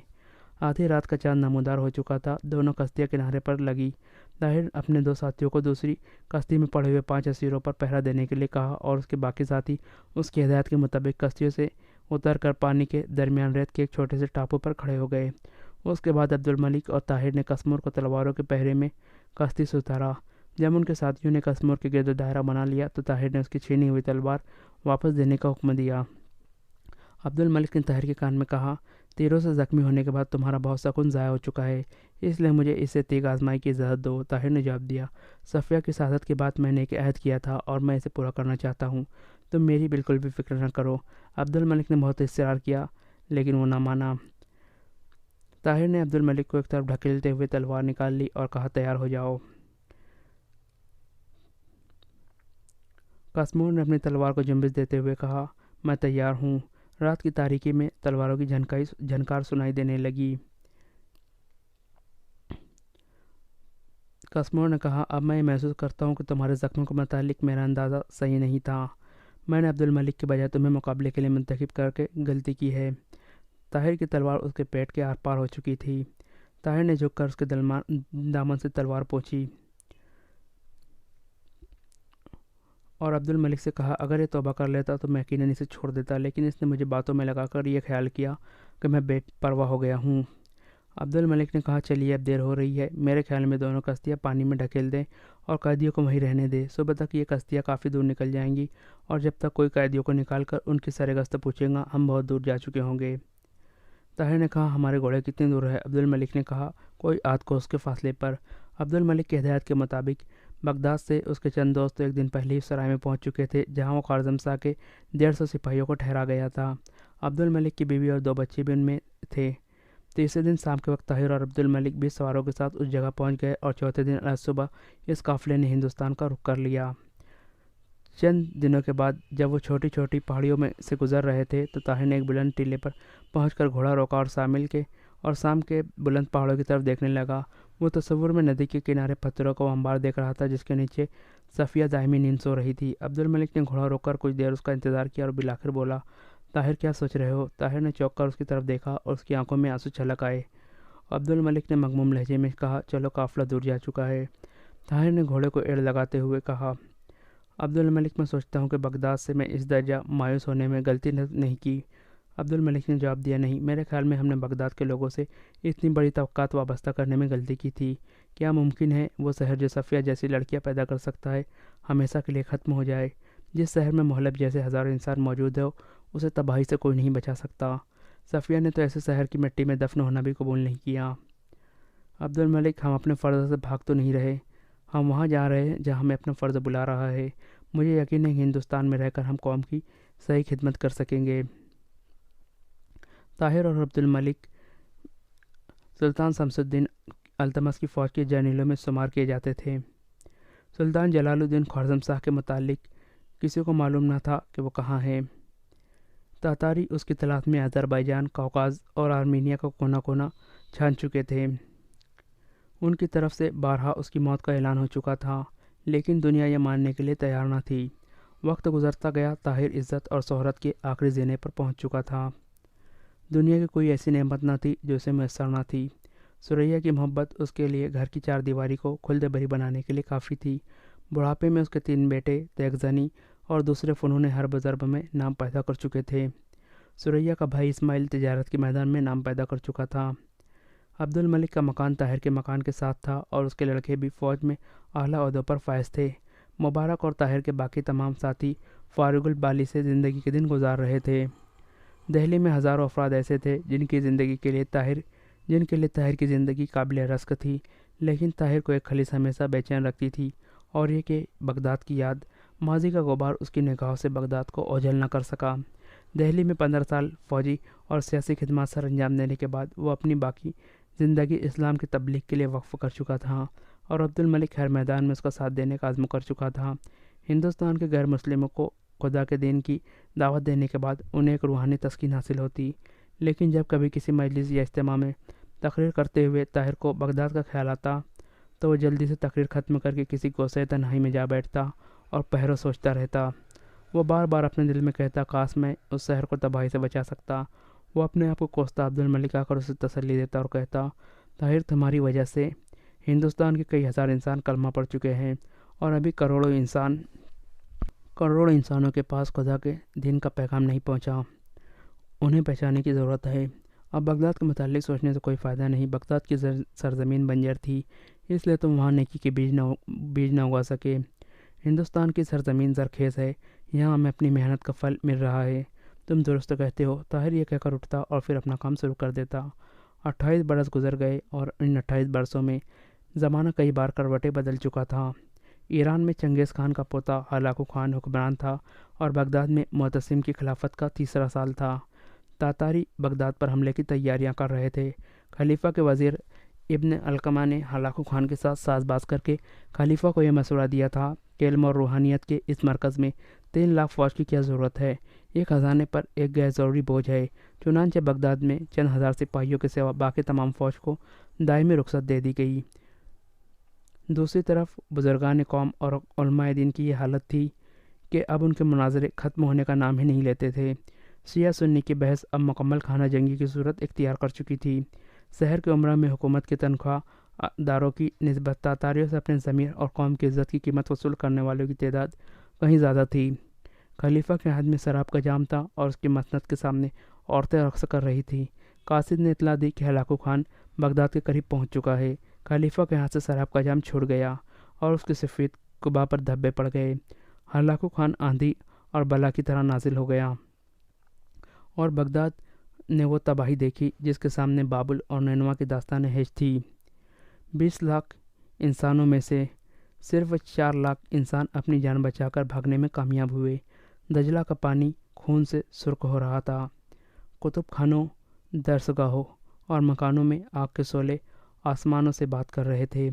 [SPEAKER 1] آدھی رات کا چاند نمودار ہو چکا تھا، دونوں کشتیاں کنارے پر لگی۔ طاہر اپنے دو ساتھیوں کو دوسری کشتی میں پڑے ہوئے 5 اسیروں پر پہرا دینے کے لیے کہا اور اس کے باقی ساتھی اس کی ہدایت کے مطابق کشتیوں سے اتر کر پانی کے درمیان ریت کے ایک چھوٹے سے ٹاپو پر کھڑے ہو گئے۔ اس کے بعد عبد الملک اور طاہر نے قسمور کو تلواروں کے پہرے میں کشتی سے اتارا۔ جب ان کے ساتھیوں نے قسمور کے گرد دائرہ بنا لیا تو طاہر نے اس کی چھینی ہوئی تلوار واپس دینے کا حکم دیا۔ عبد الملک نے طاہر کے کان میں کہا، تیروں سے زخمی ہونے کے بعد تمہارا بہت سا خون ضائع ہو چکا ہے، اس لیے مجھے اسے تیغ آزمائی کی اجازت دو۔ طاہر نے جواب دیا، صفیہ کی شہادت کے بعد میں نے ایک عہد کیا تھا اور میں اسے پورا کرنا چاہتا ہوں، تم میری بالکل بھی فکر نہ کرو۔ عبد الملک نے بہت اصرار کیا لیکن وہ نہ مانا۔ طاہر نے عبد الملک کو ایک طرف ڈھکیلتے ہوئے تلوار نکال لی اور کہا، تیار ہو جاؤ۔ قسمور نے اپنی تلوار کو جنبش دیتے ہوئے کہا، میں تیار ہوں۔ رات کی تاریکی میں تلواروں کی جھنکار سنائی دینے لگی۔ قسمور نے کہا، اب میں یہ محسوس کرتا ہوں کہ تمہارے زخموں کے متعلق میرا اندازہ صحیح نہیں تھا۔ میں نے عبد الملک کے بجائے تمہیں مقابلے کے لیے منتخب کر کے غلطی کی ہے۔ طاہر کی تلوار اس کے پیٹ کے آر پار ہو چکی تھی۔ طاہر نے جھک کر اس کے دامن سے تلوار پوچھی اور عبد الملک سے کہا، اگر یہ توبہ کر لیتا تو میں یقیناً اسے چھوڑ دیتا، لیکن اس نے مجھے باتوں میں لگا کر یہ خیال کیا کہ میں بے پرواہ ہو گیا ہوں۔ عبد الملک نے کہا، چلیے اب دیر ہو رہی ہے، میرے خیال میں دونوں کشتیاں پانی میں ڈھکیل دیں اور قیدیوں کو وہیں رہنے دیں۔ صبح تک یہ کشتیاں کافی دور نکل جائیں گی اور جب تک کوئی قیدیوں کو نکال کر ان کی سرگست پوچھے گا ہم بہت دور جا چکے ہوں گے۔ طاہر نے کہا، ہمارے گھوڑے کتنی دور ہے؟ عبد الملک نے کہا، کوئی آدھ کوس کے فاصلے پر۔ عبد الملک کی ہدایت کے مطابق بغداد سے اس کے چند دوست ایک دن پہلے ہی سرائے میں پہنچ چکے تھے، جہاں وہ خوارزم شاہ کے 150 سپاہیوں کو ٹھہرا گیا تھا۔ عبد الملک کی بیوی اور 2 بچے بھی ان میں تھے۔ تیسرے دن شام کے وقت طاہر اور عبد الملک 20 سواروں کے ساتھ اس جگہ پہنچ گئے اور چوتھے دن آج صبح اس قافلے نے ہندوستان کا رخ کر لیا۔ چند دنوں کے بعد جب وہ چھوٹی چھوٹی پہاڑیوں میں سے گزر رہے تھے تو طاہر نے ایک بلند ٹیلے پر پہنچ کر گھوڑا روکا اور شام کے بلند پہاڑوں کی طرف دیکھنے لگا۔ وہ تصور میں ندی کے کنارے پتھروں کا وہ انبار دیکھ رہا تھا جس کے نیچے صفیہ دائمی نیند سو رہی تھی۔ عبد الملک نے گھوڑا روک کر کچھ دیر اس کا انتظار کیا اور بالآخر بولا، طاہر کیا سوچ رہے ہو؟ طاہر نے چونک کر اس کی طرف دیکھا اور اس کی آنکھوں میں آنسو چھلک آئے۔ عبد الملک نے مغموم لہجے میں کہا، چلو قافلہ دور جا چکا ہے۔ طاہر نے گھوڑے کو ایڑ لگاتے ہوئے کہا، عبد الملک، میں سوچتا ہوں کہ بغداد سے میں اس درجہ مایوس ہونے میں غلطی نہیں کی۔ عبد الملک نے جواب دیا، نہیں، میرے خیال میں ہم نے بغداد کے لوگوں سے اتنی بڑی توقعات وابستہ کرنے میں غلطی کی تھی۔ کیا ممکن ہے وہ شہر جو صفیہ جیسی لڑکیاں پیدا کر سکتا ہے ہمیشہ کے لیے ختم ہو جائے؟ جس شہر میں مہلب جیسے ہزاروں انسان موجود ہو اسے تباہی سے کوئی نہیں بچا سکتا۔ صفیہ نے تو ایسے شہر کی مٹی میں دفن ہونا بھی قبول نہیں کیا۔ عبد الملک، ہم اپنے فرض سے بھاگ تو نہیں رہے، ہم وہاں جا رہے ہیں جہاں ہمیں اپنا فرض بلا رہا ہے۔ مجھے یقین ہے کہ ہندوستان میں رہ کر ہم قوم کی صحیح خدمت کر سکیں گے۔ طاہر اور عبد الملک سلطان شمس الدین التمش کی فوج کے جرنیلوں میں شمار کیے جاتے تھے۔ سلطان جلال الدین خوارزم شاہ کے متعلق کسی کو معلوم نہ تھا کہ وہ کہاں ہے۔ تاتاری اس کی تلاش میں آذربائیجان، کوکاز اور آرمینیا کا کونا کونا چھان چکے تھے۔ ان کی طرف سے بارہا اس کی موت کا اعلان ہو چکا تھا، لیکن دنیا یہ ماننے کے لیے تیار نہ تھی۔ وقت گزرتا گیا، طاہر عزت اور شہرت کے آخری زینے پر پہنچ چکا تھا۔ دنیا کی کوئی ایسی نعمت نہ تھی جو اسے میسر نہ تھی۔ سریا کی محبت اس کے لیے گھر کی 4 دیواری کو کھلد بری بنانے کے لیے کافی تھی۔ بڑھاپے میں اس کے 3 بیٹے تیغ زنی اور دوسرے فنون حرب ضرب میں نام پیدا کر چکے تھے۔ سریا کا بھائی اسماعیل تجارت کے میدان میں نام پیدا کر چکا تھا۔ عبد الملک کا مکان طاہر کے مکان کے ساتھ تھا اور اس کے لڑکے بھی فوج میں اعلیٰ عہدوں پر فائز تھے۔ مبارک اور طاہر کے باقی تمام ساتھی فارغ البالی سے زندگی کے دن گزار رہے تھے۔ دہلی میں ہزاروں افراد ایسے تھے جن کے لیے طاہر کی زندگی قابل رشک تھی، لیکن طاہر کو ایک خلیص ہمیشہ بے چین رکھتی تھی، اور یہ کہ بغداد کی یاد، ماضی کا غبار اس کی نگاہوں سے بغداد کو اوجھل نہ کر سکا۔ دہلی میں 15 سال فوجی اور سیاسی خدمات سر انجام دینے کے بعد وہ اپنی باقی زندگی اسلام کی تبلیغ کے لیے وقف کر چکا تھا، اور عبد الملک ہر میدان میں اس کا ساتھ دینے کا عزم کر چکا تھا۔ ہندوستان کے غیر مسلموں کو خدا کے دین کی دعوت دینے کے بعد انہیں ایک روحانی تسکین حاصل ہوتی، لیکن جب کبھی کسی مجلس یا اجتماع میں تقریر کرتے ہوئے طاہر کو بغداد کا خیال آتا تو وہ جلدی سے تقریر ختم کر کے کسی گوشۂ تنہائی میں جا بیٹھتا اور پہرو سوچتا رہتا۔ وہ بار بار اپنے دل میں کہتا، کاش میں اس شہر کو تباہی سے بچا سکتا۔ وہ اپنے آپ کو کوستا، عبد الملک آ کر اسے تسلی دیتا اور کہتا، طاہر، تمہاری وجہ سے ہندوستان کے کئی ہزار انسان کلمہ پڑھ چکے ہیں اور ابھی کروڑوں انسانوں کے پاس خدا کے دین کا پیغام نہیں پہنچا۔ انہیں پہچانے کی ضرورت ہے۔ اب بغداد کے متعلق سوچنے سے کوئی فائدہ نہیں۔ بغداد کی سرزمین بنجر تھی، اس لیے تم وہاں نیکی کے بیج نہ اگا سکے۔ ہندوستان کی سرزمین زرخیز ہے، یہاں ہمیں اپنی محنت کا پھل مل رہا ہے۔ تم درست کہتے ہو، طاہر یہ کہہ کر اٹھتا اور پھر اپنا کام شروع کر دیتا۔ 28 برس گزر گئے اور ان 28 برسوں میں زمانہ کئی بار کروٹیں بدل چکا تھا۔ ایران میں چنگیز خان کا پوتا ہلاکو خان حکمران تھا اور بغداد میں معتصم کی خلافت کا 3را سال تھا۔ تاتاری بغداد پر حملے کی تیاریاں کر رہے تھے۔ خلیفہ کے وزیر ابن علقمہ نے ہلاکو خان کے ساتھ ساز باز کر کے خلیفہ کو یہ مشورہ دیا تھا کہ علم اور روحانیت کے اس مرکز میں 3 لاکھ فوج کی کیا ضرورت ہے، یہ خزانے پر ایک غیر ضروری بوجھ ہے۔ چنانچہ بغداد میں چند ہزار سپاہیوں کے سوا باقی تمام فوج کو دائمی رخصت دے دی گئی۔ دوسری طرف بزرگان قوم اور علماء دین کی یہ حالت تھی کہ اب ان کے مناظرے ختم ہونے کا نام ہی نہیں لیتے تھے۔ شیعہ سنی کی بحث اب مکمل خانہ جنگی کی صورت اختیار کر چکی تھی۔ شہر کے عمرہ میں حکومت کے تنخواہ داروں کی نسبت تاتاریوں سے اپنے ضمیر اور قوم کی عزت کی قیمت وصول کرنے والوں کی تعداد کہیں زیادہ تھی۔ خلیفہ کے ہاتھ میں شراب کا جام تھا اور اس کی مسند کے سامنے عورتیں رقص کر رہی تھیں۔ قاصد نے اطلاع دی کہ ہلاکو خان بغداد کے قریب پہنچ چکا ہے۔ خلیفہ کے ہاتھ سے شراب کا جام چھوٹ گیا اور اس کے سفید قبا پر دھبے پڑ گئے۔ ہلاکو خان آندھی اور بلا کی طرح نازل ہو گیا اور بغداد نے وہ تباہی دیکھی جس کے سامنے بابل اور نینوا کی داستان ہیج تھی۔ 20 لاکھ انسانوں میں سے صرف 4 لاکھ انسان اپنی جان بچا کر بھاگنے میں کامیاب ہوئے۔ دجلہ کا پانی خون سے سرخ ہو رہا تھا۔ کتب خانوں، درسگاہوں اور مکانوں میں آگ کے شعلے آسمانوں سے بات کر رہے تھے۔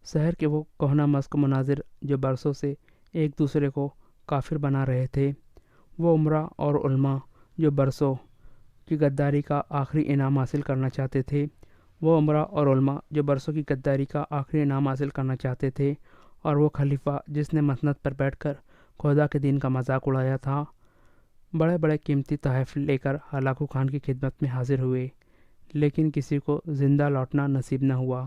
[SPEAKER 1] شہر کے وہ کہنہ مسک مناظر جو برسوں سے ایک دوسرے کو کافر بنا رہے تھے، وہ عمرا اور علماء جو برسوں کی غداری کا آخری انعام حاصل کرنا چاہتے تھے، اور وہ خلیفہ جس نے مسند پر بیٹھ کر خدا کے دین کا مذاق اڑایا تھا، بڑے بڑے قیمتی تحائف لے کر ہلاکو خان کی خدمت میں حاضر ہوئے، لیکن کسی کو زندہ لوٹنا نصیب نہ ہوا۔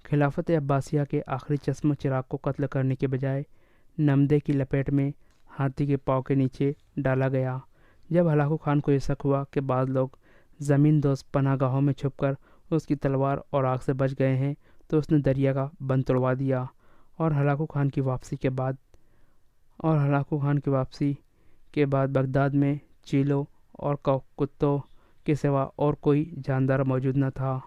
[SPEAKER 1] خلافت عباسیہ کے آخری چشم چراغ کو قتل کرنے کے بجائے نمدے کی لپیٹ میں ہاتھی کے پاؤں کے نیچے ڈالا گیا۔ جب ہلاکو خان کو یہ شک ہوا کہ بعض لوگ زمین دوز پناہ گاہوں میں چھپ کر اس کی تلوار اور آگ سے بچ گئے ہیں، تو اس نے دریا کا بند توڑوا دیا اور ہلاکو خان کی واپسی کے بعد بغداد میں چیلوں اور کتوں کے سوا اور کوئی جاندار موجود نہ تھا۔